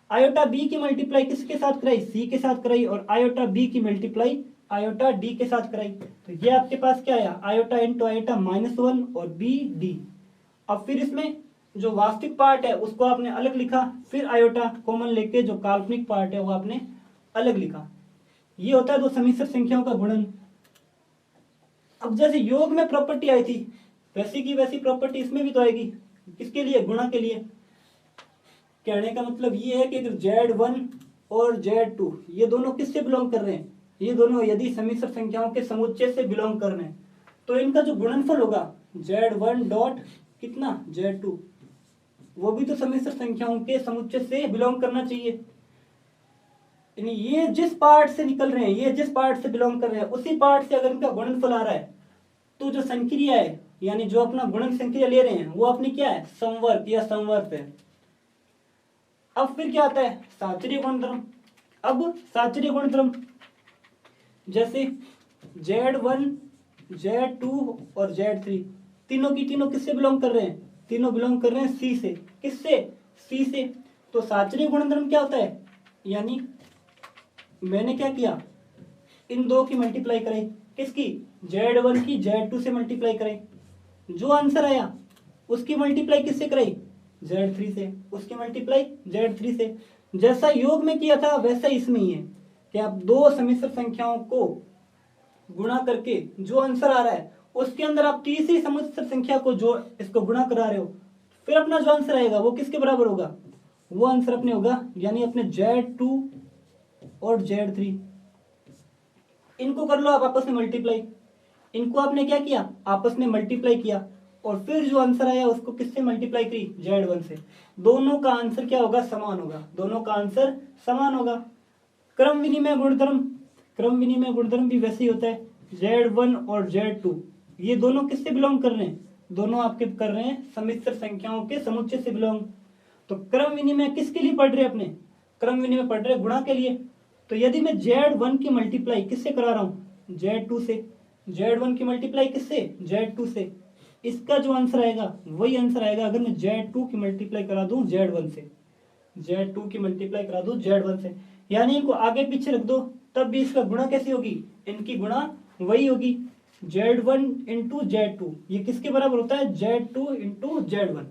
आयोटा बी की मल्टीप्लाई किसके साथ कराई सी के साथ कराई, और आयोटा बी की मल्टीप्लाई आयोटा डी के साथ कराई। तो ये आपके पास क्या आया आयोटा इंटू आयोटा -1 और बी डी। अब फिर इसमें जो वास्तविक पार्ट है उसको आपने अलग लिखा, फिर आयोटा कॉमन लेके जो काल्पनिक पार्ट है वो आपने अलग लिखा। ये होता है दो समिश्र संख्याओं का गुणन। अब जैसे योग में प्रॉपर्टी आई थी वैसी की वैसी प्रॉपर्टी इसमें भी तो आएगी, किसके लिए गुणा के लिए। कहने का मतलब ये है कि अगर Z1 और Z2 ये दोनों किससे बिलोंग कर रहे हैं, ये दोनों यदि समिश्र संख्याओं के समुच्चय से बिलोंग कर रहे हैं तो इनका जो गुणनफल होगा Z1 डॉट कितना Z2 वो भी तो समिश्र संख्याओं के समुच्चय से बिलोंग करना चाहिए। यानी ये जिस पार्ट से निकल रहे हैं, ये जिस पार्ट से बिलोंग कर रहे हैं उसी पार्ट से अगर इनका गुणनफल आ रहा है तो जो संक्रिया है यानी जो अपना गुणन संक्रिया ले रहे हैं वो अपनी क्या है संवर्त या संवर्त है। अब फिर क्या आता है साचर्य गुणधर्म। अब साचर्य गुणधर्म जैसे Z1 Z2 और Z3 तीनों की तीनों किससे बिलोंग कर रहे हैं, तीनों बिलोंग कर रहे हैं सी से। किससे सी से। तो साचर्य गुणधर्म क्या होता है, यानी मैंने क्या किया इन दो की मल्टीप्लाई कराई, किसकी Z1 की Z2 से मल्टीप्लाई कराई, जो आंसर आया उसकी मल्टीप्लाई किससे कराई Z3 से, उसकी मल्टीप्लाई Z3 से। जैसा योग में किया था वैसा इसमें ही है कि आप दो समिश्र संख्याओं को गुणा करके जो आंसर आ रहा है उसके अंदर आप तीसरी समिश्र संख्या को जो इसको गुणा करा रहे हो, फिर अपना जो आंसर आएगा वो किसके बराबर होगा, वो आंसर अपने होगा यानी अपने Z2 और Z3 इनको कर लो आप आपस में मल्टीप्लाई। इनको आपने क्या किया आपस में मल्टीप्लाई किया और फिर जो आंसर आया उसको किससे मल्टीप्लाई करी Z1 से। दोनों का आंसर क्या होगा समान होगा, दोनों का आंसर समान होगा। क्रम विनिमय गुणधर्म, क्रम विनिमय गुणधर्म भी वैसे ही होता है। Z1 और Z2 ये दोनों किससे बिलोंग कर रहे हैं, दोनों आपके कर रहे हैं समिश्र संख्याओं के समुच्चय से बिलोंग। तो क्रम विनिमय किसके लिए पढ़ रहे हैं अपने, क्रम विनिमय पढ़ रहे हैं गुणा के लिए। तो यदि मैं Z1 की मल्टीप्लाई किससे करा रहा हूं Z2 से, Z1 की मल्टीप्लाई किससे Z2 से, इसका जो आंसर आएगा वही आंसर आएगा अगर मैं Z2 की मल्टीप्लाई करा दूं Z1 से, Z2 की मल्टीप्लाई करा दूं Z1 से। यानी इनको आगे पीछे रख दो तब भी इसका गुणा कैसी होगी, इनकी गुणा वही होगी Z1 इंटू Z2। ये किसके बराबर होता है Z2 इंटू Z1।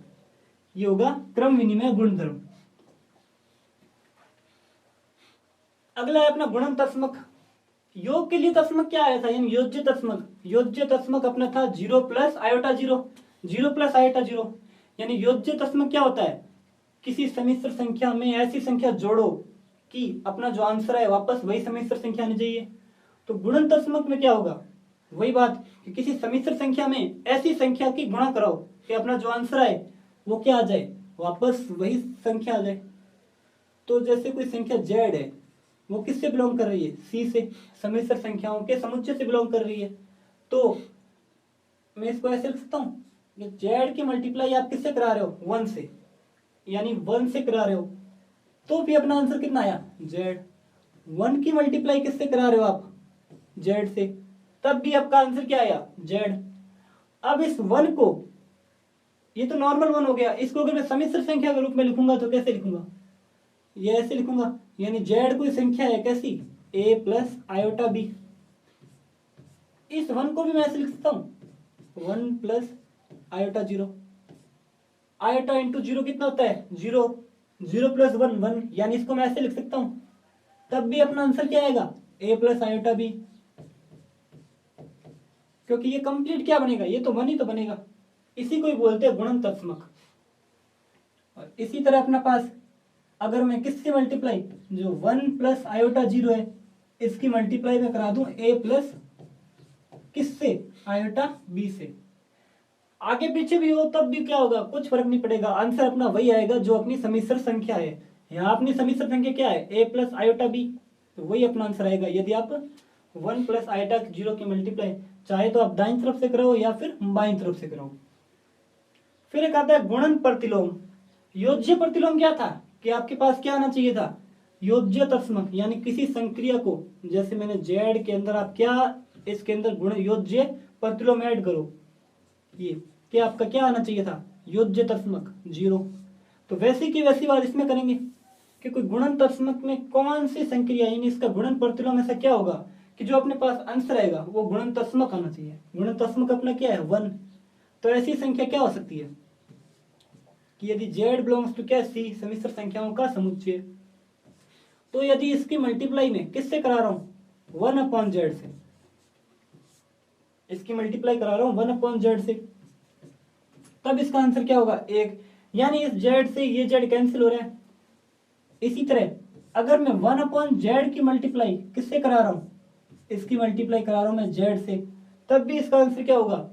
ये होगा क्रम विनिमय गुणधर्म। अगला है अपना गुणन तस्मक। योग के लिए तस्मक क्या आया था, यानी योज्य तस्मक। योज्य तस्मक अपना था 0 प्लस आयोटा 0, 0 प्लस आयोटा 0। यानी योज्य तस्मक क्या होता है, किसी समिश्र संख्या में ऐसी संख्या जोड़ो कि अपना जो आंसर है वापस वही समिश्र संख्या आनी चाहिए। तो गुणन तस्मक में क्या होगा, वही बात कि किसी समिश्र संख्या में ऐसी संख्या की गुणा कराओ कि अपना जो आंसर आए वो क्या आ जाए, वापस वही संख्या आ जाए। तो जैसे कोई संख्या Z है वो किससे बिलोंग कर रही है, सी से, समिश्र संख्याओं के समुच्चय से बिलोंग कर रही है। तो मैं इसको ऐसे लिख सकता हूँ कि Z की मल्टीप्लाई आप किससे करा रहे हो 1 से, यानी 1 से करा रहे हो तो भी अपना आंसर कितना आया Z। 1 की मल्टीप्लाई किससे करा रहे हो आप Z से, तब भी आपका आंसर क्या आया Z। अब इस 1 को, ये तो नॉर्मल 1 हो गया, इसको अगर मैं समिश्र संख्या के रूप में लिखूंगा तो कैसे लिखूंगा, ये ऐसे लिखूंगा। यानी Z कोई संख्या है कैसी a प्लस आयोटा b। इस 1 को भी मैं ऐसे लिख सकता हूं 1 प्लस आयोटा 0। आयोटा इंटू 0 कितना होता है 0, 0 प्लस 1 1, यानी इसको मैं ऐसे लिख सकता हूं, तब भी अपना आंसर क्या आएगा a प्लस आयोटा b। क्योंकि ये कंप्लीट क्या बनेगा, ये तो 1 ही तो बनेगा। इसी को ही बोलते हैं गुणन तस्मक। और इसी तरह अपना पास अगर मैं किससे मल्टीप्लाई, जो 1 प्लस आयोटा 0 है इसकी मल्टीप्लाई में करा दूं a प्लस किससे आयोटा b से, आगे पीछे भी हो तब भी क्या होगा, कुछ फर्क नहीं पड़ेगा, आंसर अपना वही आएगा जो अपनी समिश्र संख्या है। यहाँ अपनी समिश्र संख्या क्या है a प्लस आयोटा b, तो वही अपना आंसर आएगा। यदि आप 1 प्लस आइटा 0 की मल्टीप्लाई, चाहे तो आप दाईं तरफ से करो या फिर बाईं तरफ से करो। फिर एक आता है गुणन प्रतिलोम। योज्य प्रतिलोम क्या था कि आपके पास क्या आना चाहिए था, योज्य तत्समक, यानी किसी संक्रिया को, जैसे मैंने जेड के अंदर आप क्या इसके अंदर गुण योज्य प्रतिलोम ऐड करो, ये क्या आपका क्या आना चाहिए था, योज्य तत्समक 0। तो वैसी की वैसी बात इसमें करेंगे कि कोई गुणन तत्समक में कौन सी संक्रिया, यानी इसका गुणन प्रतिलोम ऐसा क्या होगा कि जो अपने पास अंश रहेगा वो गुणन तत्समक आना चाहिए। गुणन तत्समक अपना क्या है 1। तो ऐसी संख्या क्या हो सकती है कि यदि z बिलोंग्स टू क्या सी, समिश्र संख्याओं का समुच्चय, तो यदि इसकी मल्टीप्लाई में किससे करा रहा हूं 1/z से, इसकी मल्टीप्लाई करा रहा हूं 1/z से, तब इसका आंसर क्या होगा 1। यानी इस z से ये z कैंसिल हो रहा है। इसी तरह अगर मैं 1/z की मल्टीप्लाई किससे करा रहा हूं, इसकी मल्टीप्लाई करा रहा हूं मैं z से, तब भी इसका आंसर क्या होगा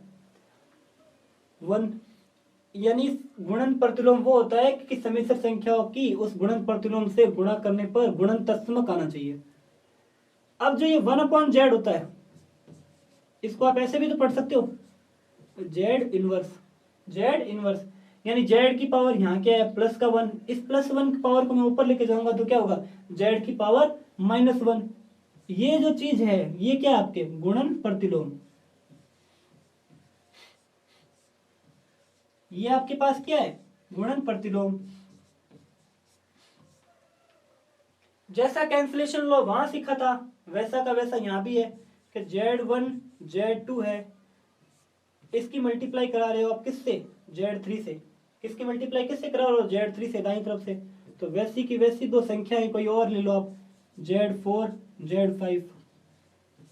1। यानी गुणन प्रतिलोम वो होता है कि समिश्र संख्याओं की उस गुणन प्रतिलोम से गुणा करने पर गुणन तत्समक आना चाहिए। अब जो ये 1/z होता है, इसको आप ऐसे भी तो पढ़ सकते हो z इनवर्स, यानी z की पावर यहाँ क्या है प्लस का 1, इस प्लस 1 की पावर को मैं ऊपर लेके जाऊंगा तो क्या होगा z की पावर -1। ये जो चीज है ये क्या है आपके गुणन प्रतिलोम, ये आपके पास क्या है गुणन प्रतिलोम। जैसा कैंसिलेशन लॉ वहां सीखा था वैसा का वैसा यहां भी है कि z1 z2 है, इसकी मल्टीप्लाई करा रहे हो आप किससे z3 से, किसकी मल्टीप्लाई किससे करा रहे हो z3 से दाईं तरफ से, तो वैसी की वैसी दो संख्या है कोई और ले लो आप z4 z5,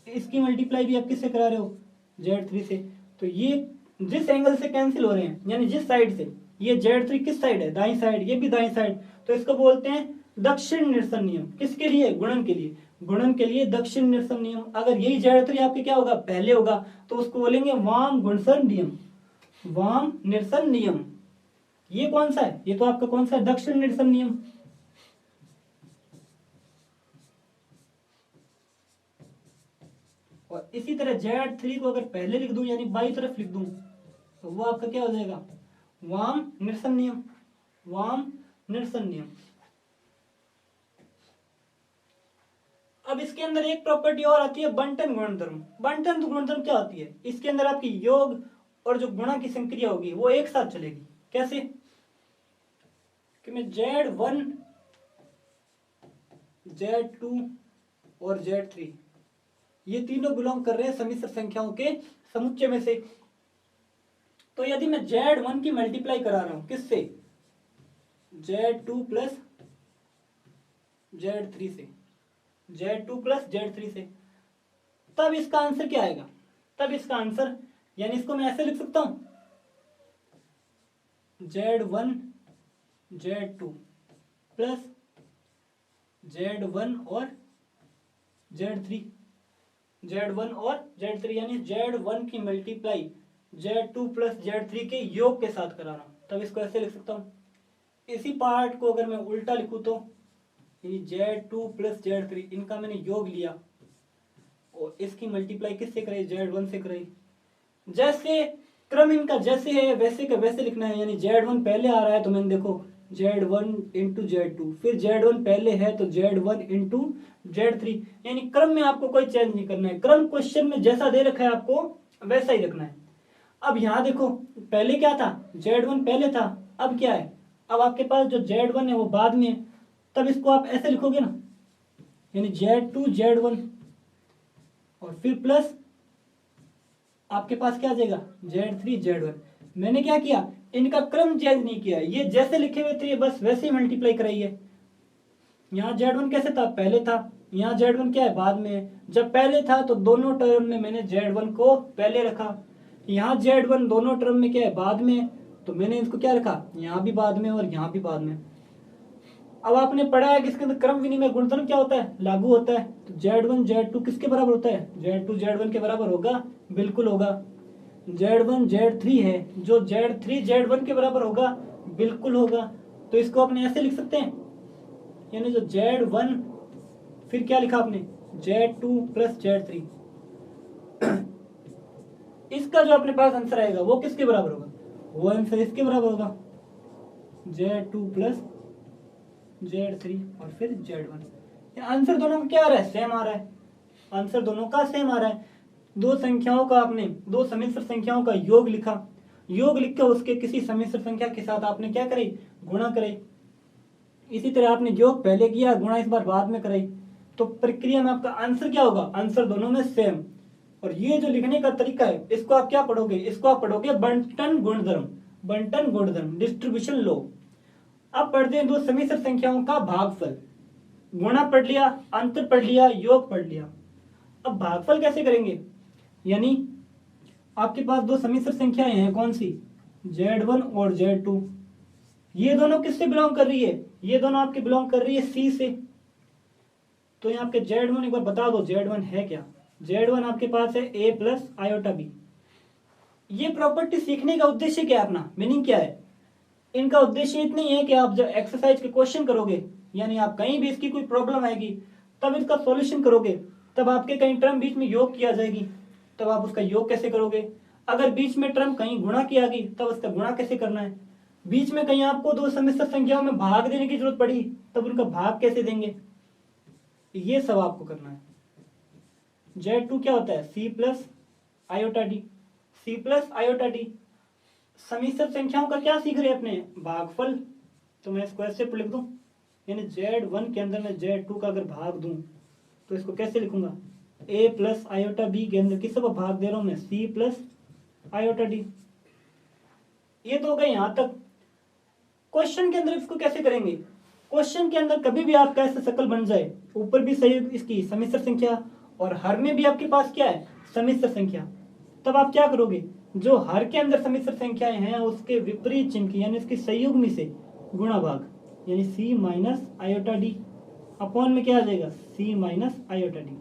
इसकी मल्टीप्लाई भी आप किससे करा रहे हो z3 से। तो ये जिस एंगल से कैंसिल हो रहे हैं, यानी जिस साइड से, ये z3 किस साइड है दाईं साइड, ये भी दाईं साइड, तो इसको बोलते हैं दक्षिण निरसन नियम। किसके लिए गुणन के लिए, गुणन के लिए दक्षिण निरसन नियम। अगर यही z3 आपके क्या होगा पहले होगा तो उसको बोलेंगे वाम गुणसन नियम, वाम निरसन नियम। ये कौन सा है, ये तो आपका कौन सा है दक्षिण निरसन नियम। और इसी तरह z3 को अगर पहले लिख दूं यानी बाई तरफ लिख दूं तो वो आपका क्या हो जाएगा वाम निरसन नियम, वाम निरसन नियम। अब इसके अंदर एक प्रॉपर्टी और आती है बंटन गुणधर्म। बंटन गुणधर्म क्या होती है, इसके अंदर आपकी योग और जो गुणा की संक्रिया होगी वो एक साथ चलेगी। कैसे कि मैं z1 z2 और z3 ये तीनों बिलोंग कर रहे हैं समिश्र संख्याओं के समुच्चय में से। तो यदि मैं z1 की मल्टीप्लाई करा रहा हूं किससे z2 प्लस z3 से, z2 प्लस z3 से, तब इसका आंसर क्या आएगा, तब इसका आंसर, यानी इसको मैं ऐसे लिख सकता हूं z1 z2 प्लस z1 और z3, z1 और z3, यानी z1 की मल्टीप्लाई z2 प्लस z3 के योग के साथ करा रहा हूं, तब इसको ऐसे लिख सकता हूं। इसी पार्ट को अगर मैं उल्टा लिखूं तो z2 प्लस z3 इनका मैंने योग लिया और इसकी मल्टीप्लाई किससे कराई z1 से कराई। जैसे क्रम इनका जैसे है वैसे का वैसे लिखना है, यानी z1 पहले आ रहा है तो मैंने देखो z1 इंटू z2, फिर z1 पहले है तो z1 इंटू z3, यानी क्रम में आपको कोई चेंज नहीं करना है, क्रम क्वेश्चन में जैसा दे रखा है आपको वैसा ही रखना है। अब यहाँ देखो पहले क्या था z1 पहले था, अब क्या है, अब आपके पास जो z1 है वो बाद में है, तब इसको आप ऐसे लिखोगे ना, यानी z2 z1 और फिर प्लस आपके पास क्या आ जाएगा z3 z1। मैंने क्या किया इनका क्रम चेंज नहीं किया, ये जैसे लिखे हुए थे बस वैसे ही मल्टीप्लाई कराई है। यहाँ z1 कैसे था पहले था, यहाँ z1 क्या है बाद में, जब पहले था तो दोनों टर्म में मैंने z1 को पहले रखा, यहाँ z1 दोनों टर्म में क्या है बाद में, तो मैंने इसको क्या रखा यहाँ भी बाद में और यहाँ भी बाद में। अब आपने पढ़ा है कि इसके अंदर क्रम विनिमय गुणधर्म क्या होता है लागू होता है, तो z1 z2 किसके बराबर होता है z2 z1 के बराबर होगा, बिल्कुल होगा। z1 z3 है जो z3 z1 के बराबर होगा, बिल्कुल होगा। तो इसको अपने ऐसे लिख सकते हैं, यानी जो z1 फिर क्या लिखा आपने Z2 प्लस Z3। इसका जो अपने पास आंसर आएगा वो किसके बराबर होगा? वो आंसर इसके बराबर होगा, Z2 प्लस Z3 और फिर Z1। आंसर दोनों का क्या आ रहा है? सेम आ रहा है। आंसर दोनों का सेम आ रहा है। दो संख्याओं का आपने, दो समिश्र संख्याओं का योग लिखा, योग लिख कर उसके किसी समिश्र संख्या के साथ आपने क्या करे? गुणा करे। इसी तरह आपने योग पहले किया, गुणा इस बार बाद में करे, तो प्रक्रिया में आपका आंसर क्या होगा? आंसर दोनों में सेम। और ये जो लिखने का तरीका है, इसको आप क्या पढ़ोगे? इसको आप पढ़ोगे बंटन गुणधर्म, बंटन गुणधर्म, डिस्ट्रीब्यूशन लॉ। अब पढ़ते हैं दो समिश्र संख्याओं का भागफल। गुणा पढ़ लिया, अंतर पढ़ लिया, योग पढ़ लिया। अब भागफल कैसे करेंगे? यानी आपके पास दो समिश्र संख्याएं हैं, कौन सी? Z1 और Z2। ये दोनों किससे बिलोंग कर रही है? ये दोनों आपके बिलोंग कर रही है C से। तो यहाँ आपके Z1 एक बार बता दो, Z1 है क्या? Z1 आपके पास है A प्लस आयोटा B। ये प्रॉपर्टी सीखने का उद्देश्य क्या है अपना? मीनिंग क्या है? इनका उद्देश्य इतना ही है कि आप जब एक्सरसाइज के क्वेश्चन करोगे, यानी आप कहीं भी इसकी कोई प्रॉब्लम आएगी तब इसका सॉल्यूशन करोगे, तब आपके कहीं टर्म बीच में योग किया जाएगी, तब आप उसका योग कैसे करोगे? अगर बीच में टर्म कहीं गुणा की आ गई तब उसका गुणा कैसे करना है? बीच में कहीं आपको दो समिश्र संख्याओं में भाग देने की जरूरत पड़ी तब उनका भाग कैसे देंगे? ये सब आपको करना है। Z2 क्या होता है? C plus iota D, C plus iota D. समिश्र संख्याओं का क्या सीख रहे हैं अपने? भागफल। तो मैं इसको ऐसे लिख दूं, यानी Z1 के अंदर मैं Z2 का अगर भाग दूं तो इसको कैसे लिखूंगा? A प्लस आयोटा बी के अंदर किसका भाग दे रहा हूं मैं? C plus iota D. ये तो हो गए यहां तक। क्वेश्चन के अंदर इसको कैसे करेंगे? क्वेश्चन के अंदर कभी भी आपका ऐसा शक्ल बन जाए, ऊपर भी सही इसकी समिश्र संख्या और हर में भी आपके पास क्या है? समिश्र संख्या, तब आप क्या करोगे? जो हर के अंदर समिश्र संख्याएं हैं उसके विपरीत चिन्ह की, यानी इसकी संयुग्मी से गुणा भाग, यानी C minus iota D upon में क्या आ जाएगा? C minus iota D.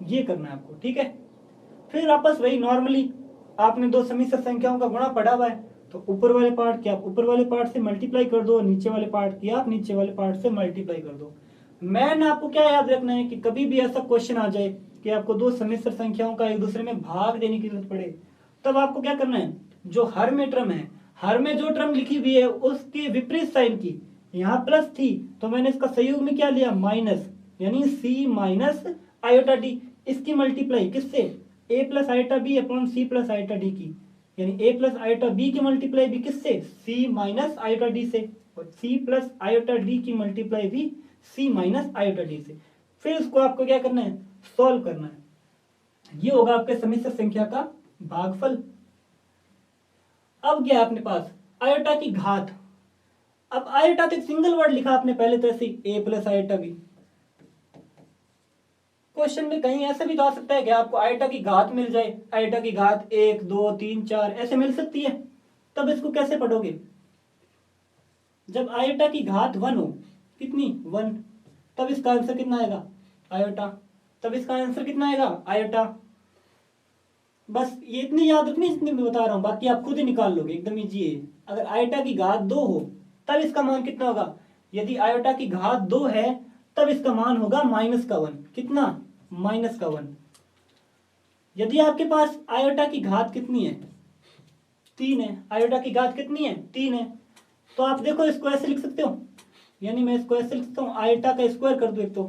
ये करना है आपको, ठीक है। फिर आपस वही नॉर्मली आपने दो समिश्र संख्याओं का गुणा पढ़ा हुआ है, तो ऊपर वाले पार्ट के आप ऊपर वाले पार्ट से मल्टीप्लाई कर दो, नीचे वाले पार्ट की आप नीचे वाले पार्ट से मल्टीप्लाई कर दो। मैंने आपको क्या याद रखना है कि कभी भी ऐसा क्वेश्चन आ जाए कि आपको दो समिश्र संख्याओं का एक दूसरे में भाग देने की जरूरत पड़े, तब आपको क्या करना है? जो हर में टर्म है, हर में जो टर्म लिखी हुई है उसके विपरीत साइन की, यहाँ प्लस थी तो मैंने इसका संयोग में क्या लिया? माइनस, यानी C माइनस आयोटा डी। इसकी मल्टीप्लाई किससे? A plus iota B upon C plus iota D की, यानी A प्लस आयोटा बी की मल्टीप्लाई भी किससे? C माइनस आयोटा डी से, और C प्लस आयोटा डी की मल्टीप्लाई भी C माइनस आयोटा डी से। फिर इसको आपको क्या करना है? सॉल्व करना है। ये होगा आपके समिश्र संख्या का भागफल। अब क्या है अपने पास? आयोटा की घात। अब आयोटा तो एक सिंगल वर्ड लिखा आपने पहले, तो ऐसे A plus iota B. Question में कहीं ऐसा भी तो आ सकता है कि आपको आयोटा की घात मिल जाए, आयोटा की घात 1 2 3 4 ऐसे मिल सकती है, तब इसको कैसे पढ़ोगे? जब आयोटा की घात 1 हो, कितनी? 1, तब इसका आंसर कितना आएगा? आयोटा। तब इसका आंसर कितना आएगा? आयोटा। बस ये इतनी याद रखनी जितनी मैं बता रहा हूं, बाकी आप खुद ही निकाल लोगे, एकदम इजी है। अगर आयोटा की घात 2 हो तब इसका मान कितना होगा? यदि आयोटा की घात 2 है तब इसका मान होगा माइनस का 1। कितना? माइनस का 1। यदि आपके पास आयोटा की घात कितनी है? 3 है। आयोटा की घात कितनी है? 3 है। तो आप देखो इसको ऐसे लिख सकते हो, यानी मैं इसको ऐसे लिख सकता हूँ, आयोटा का स्क्वायर कर दो एक तो,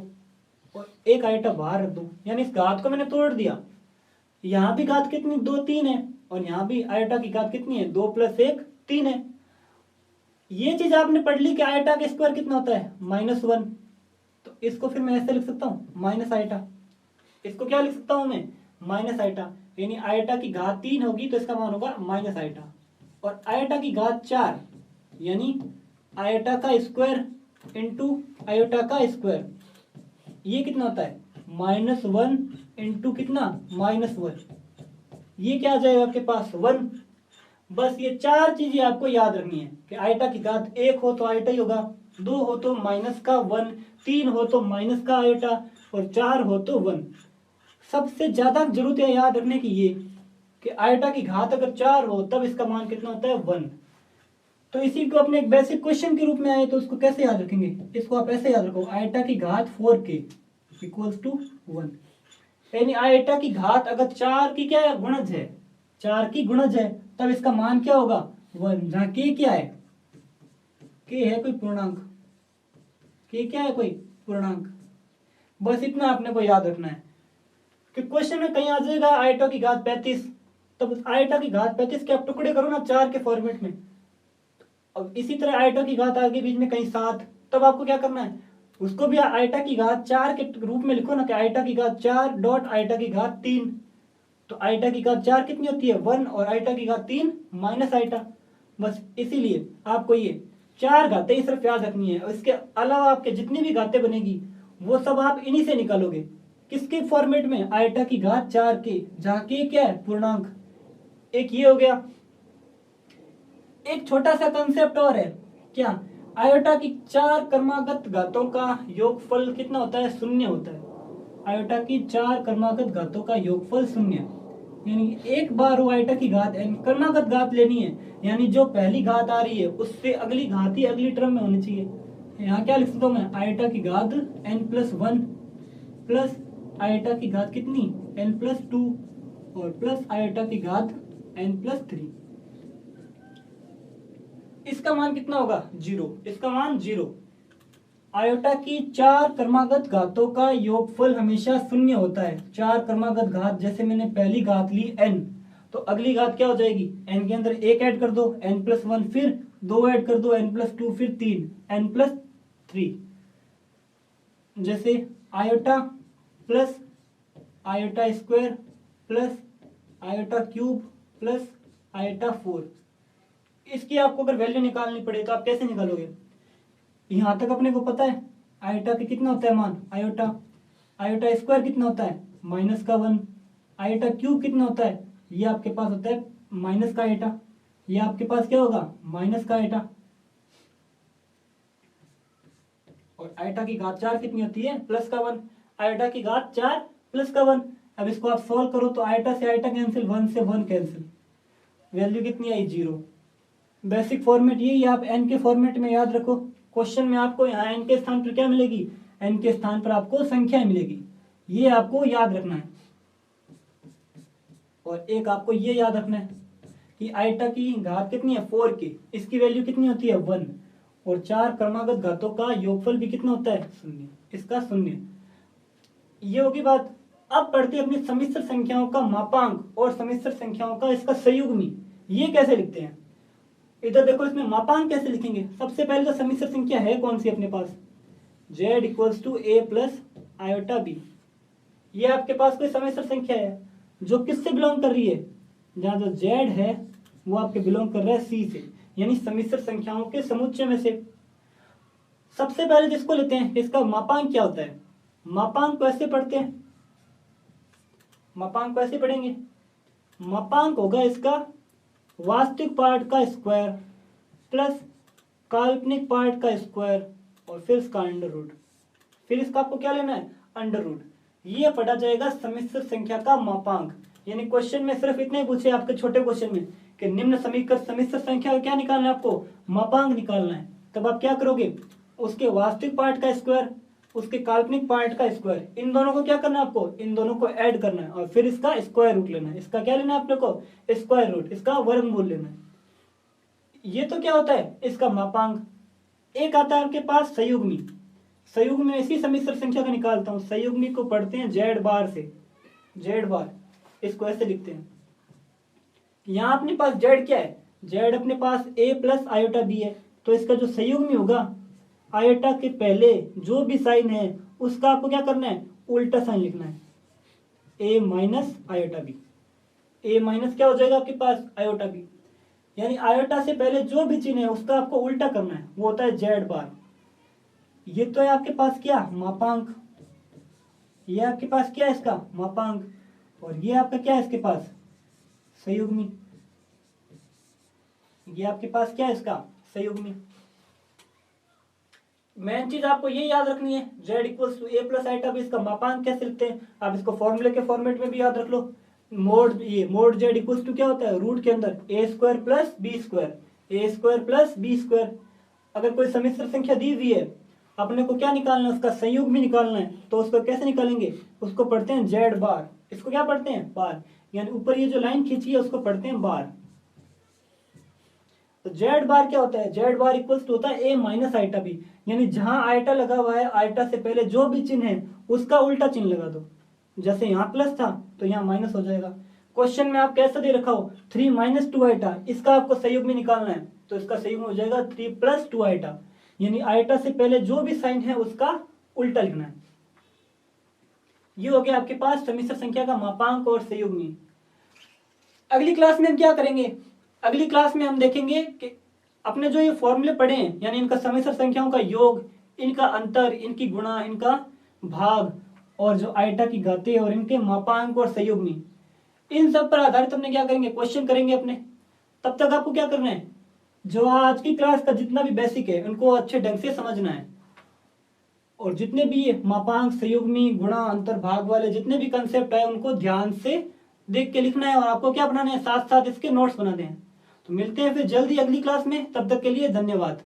और एक आयोटा बाहर रख दो, यानी इस घात को मैंने तोड़ दिया। यहाँ भी घात कितनी? 2 3 है, और यहाँ भी आयोटा की घात कितनी है? 2 प्लस 1 3 है। ये चीज आपने पढ़ ली कि आयोटा का स्क्वायर कितना होता है? -1। तो इसको फिर मैं ऐसे लिख सकता हूँ, माइनस आयोटा। इसको क्या लिख सकता हूं मैं? Minus iota. यानी आयोटा की घात 3 होगी तो इसका मान होगा माइनस आयोटा। और आयोटा की घात 4 यानी आयोटा का स्क्वायर इंटू आयोटा का स्क्वायर, ये कितना होता है? -1 इंटू कितना? -1। ये क्या आ जाएगा आपके पास? 1। बस ये 4 चीजें आपको याद रखनी है कि आयोटा की घात 1 हो तो आयोटा ही होगा, 2 हो तो माइनस का 1, 3 हो तो माइनस का आयोटा, और 4 हो तो 1। सबसे ज्यादा जरूरत है याद रखने की ये कि आयोटा की घात अगर 4 हो तब इसका मान कितना होता है? 1। तो इसी को अपने एक बेसिक क्वेश्चन के रूप में आए तो उसको कैसे याद रखेंगे? इसको आप ऐसे याद रखो, आयोटा की घात 4k इक्वल्स टू 1। यानी आयोटा की घात अगर 4 की क्या है, गुणज है, 4 की गुणज है, तब इसका मान क्या होगा 1, जहां के क्या है, के है कोई पूर्णांक, के क्या है कोई पूर्णांक। बस इतना आपने को याद रखना है कि क्वेश्चन में कहीं आ जाएगा आयोटा की घात 35, तब आयोटा की घात 35 के आप टुकड़े करो ना 4 के फॉर्मेट में। अब इसी तरह आयोटा की घात आगे बीच में कहीं 7, तब आपको क्या करना है, उसको भी आयोटा की घात 4 के रूप में लिखो ना, कि आयोटा की घात 4 डॉट आयोटा की घात 3। तो आयोटा की घात 4 कितनी होती है 1, और आयोटा की घात 3 माइनस आयोटा। बस इसीलिए आपको ये 4 घातें ही सिर्फ याद रखनी है, और इसके अलावा आपके जितनी भी घातें बनेगी वो सब आप इन्हीं से निकालोगे। किसके फॉर्मेट में, आयोटा की घात 4 के, जहां के क्या है पूर्णांक। एक ये हो गया। एक छोटा सा कंसेप्ट और है, क्या, आयोटा की 4 क्रमागत घातों का योगफल कितना होता है, 0 होता है। आयोटा की 4 क्रमागत घातों का योगफल 0, यानी एक बार वो आयोटा की घात क्रमागत घात लेनी है, यानी जो पहली घात आ रही है उससे अगली घात ही अगली टर्म में होनी चाहिए। यहाँ क्या लिख सकता हूँ मैं, आयोटा की घात n+1 प्लस आयोटा की घात कितनी n+2 और प्लस आयोटा की घात n+3। इसका मान कितना होगा 0, इसका मान 0। आयोटा की 4 क्रमागत घातों का योगफल हमेशा 0 होता है। 4 क्रमागत घात, जैसे मैंने पहली घात ली n, तो अगली घात क्या हो जाएगी, n के अंदर 1 ऐड कर दो n+1, फिर 2 ऐड कर दो n+2, फिर 3 n+3। जैसे iota plus iota square plus iota cube plus iota 4। इसकी आपको अगर वैल्यू निकालनी पड़े तो आप कैसे निकालोगे, यहां तक अपने को पता है आयोटा का कितना होता है मान, आयोटा स्क्वायर कितना होता है -1, आयोटा क्यूब कितना होता है, ये आपके पास होता है माइनस का आयोटा, ये आपके पास क्या होगा माइनस का आयोटा, और आयोटा की घात 4 कितनी होती है +1, आयोटा की घात 4 +1। अब इसको आप सोल्व करो तो आयोटा से आयोटा कैंसिल, 1 से 1 कैंसिल, वैल्यू कितनी आई 0। बेसिक फॉर्मेट यही आप n के फॉर्मेट में याद रखो। क्वेश्चन में आपको यहाँ n के स्थान पर क्या मिलेगी, n के स्थान पर आपको संख्या मिलेगी, ये आपको याद रखना है। और एक आपको ये याद रखना है कि आयोटा की घात कितनी है 4 की, इसकी वैल्यू कितनी होती है 1, और 4 क्रमागत घातों का योगफल भी कितना होता है 0, इसका 0। ये होगी बात। अब पढ़ते हैं अपनी सम्मिश्र संख्याओं का मापांक और सम्मिश्र संख्याओं का इसका संयुग्मी, ये कैसे लिखते हैं। इधर देखो, इसमें मापांक कैसे लिखेंगे। सबसे पहले तो सम्मिश्र संख्या है कौन सी अपने पास, z = a + आयोटा b। ये आपके पास कोई सम्मिश्र संख्या है जो किससे बिलोंग कर रही है, जहां जो z है वो आपके बिलोंग कर रहा है c से, यानी सम्मिश्र संख्याओं के समुच्चय में से। सबसे पहले जिसको लेते हैं, इसका मापांक क्या होता है। मापांक को ऐसे पढ़ते हैं, मापांक को ऐसे पढ़ेंगे, मापांक होगा इसका वास्तविक पार्ट का स्क्वायर प्लस काल्पनिक पार्ट का स्क्वायर और फिर इसका अंडर रूट, फिर इसका आपको क्या लेना है अंडर रूट। ये पढ़ा जाएगा सम्मिश्र संख्या का मापांक। यानी क्वेश्चन में सिर्फ इतने ही पूछे आपके छोटे क्वेश्चन में कि निम्न समीकरण सम्मिश्र संख्या का क्या निकालना है, आपको मापांक निकालना है। तब आप क्या करोगे, उसके वास्तविक पार्ट का स्क्वायर, उसके काल्पनिक पार्ट का स्क्वायर, इन दोनों को क्या करना है आपको, इन दोनों को ऐड करना है और फिर इसका स्क्वायर रूट लेना है। इसका क्या लेना है आपने को स्क्वायर रूट, इसका वर्गमूल लेना है। ये तो क्या होता है इसका मापांक। एक आता है आपके पास संयुग्मी। संयुग्मी में इसी सम्मिश्र संख्या का निकालता हूं। संयुग्मी को पढ़ते हैं जेड बार से, जेड बार, इसको ऐसे लिखते हैं। यहाँ अपने पास जेड क्या है, जेड अपने पास a + आयोटा b है, तो इसका जो संयुग्मी होगा आयोटा के पहले जो भी साइन है उसका आपको क्या करना है उल्टा साइन लिखना है, a - आयोटा b। a- क्या हो जाएगा आपके पास आयोटा b, यानी आयोटा से पहले जो भी चिन्ह है उसका आपको उल्टा करना है, वो होता है जेड बार। ये तो है आपके पास क्या मापांक, ये आपके पास क्या है इसका मापांक, और ये आपका क्या है इसके पास संयुग्मी, ये आपके पास क्या है इसका संयुग्मी। मेन चीज आपको ये याद रखनी है, z = a + आयोटा b, इसका मापांक कैसे लिखते हैं। आप इसको फॉर्मूले के फॉर्मेट में भी याद रख लो। मोड z = क्या होता है रूट के अंदर a² + b², a² + b²। अगर कोई सम्मिश्र संख्या दी हुई है, अपने को क्या निकालना है, उसका संयुग भी निकालना है। तो उसको कैसे निकालेंगे, उसको पढ़ते हैं जेड बार, इसको क्या पढ़ते हैं बार, यानी ऊपर ये जो लाइन खींची है उसको पढ़ते हैं बार। तो जेड बार क्या होता है, जेड बार इक्वल्स टू होता है ए माइनस आइटा बी, यानी जहां आइटा लगा हुआ है आइटा से पहले जो भी चिन्ह है उसका उल्टा चिन्ह लगा दो। जैसे यहाँ प्लस था तो यहाँ माइनस हो जाएगा। क्वेश्चन में आप कैसे दे रखा हो 3 माइनस 2 आइटा, इसका आपको संयुग में निकालना है, तो इसका संयुग हो जाएगा 3 प्लस 2 आइटा, यानी आइटा से पहले जो भी साइन है उसका उल्टा लिखना है। ये हो गया आपके पास समिश्र संख्या का मापांक और संयुग्मी। अगली क्लास में हम क्या करेंगे, अगली क्लास में हम देखेंगे कि अपने जो ये फॉर्मूले पढ़े हैं, यानी इनका समिश्र संख्याओं का योग, इनका अंतर, इनकी गुणा, इनका भाग, और जो आइटा की घातें और इनके मापांक और संयुग्मी, इन सब पर आधारित अपने क्या करेंगे, क्वेश्चन करेंगे अपने। तब तक आपको क्या करना है, जो आज की क्लास का जितना भी बेसिक है उनको अच्छे ढंग से समझना है, और जितने भी मापांक, संयुग्मी, गुणा, अंतर, भाग वाले जितने भी कंसेप्ट है उनको ध्यान से देख के लिखना है, और आपको क्या बनाना है, साथ साथ इसके नोट्स बनाने हैं। तो मिलते हैं फिर जल्दी अगली क्लास में, तब तक के लिए धन्यवाद।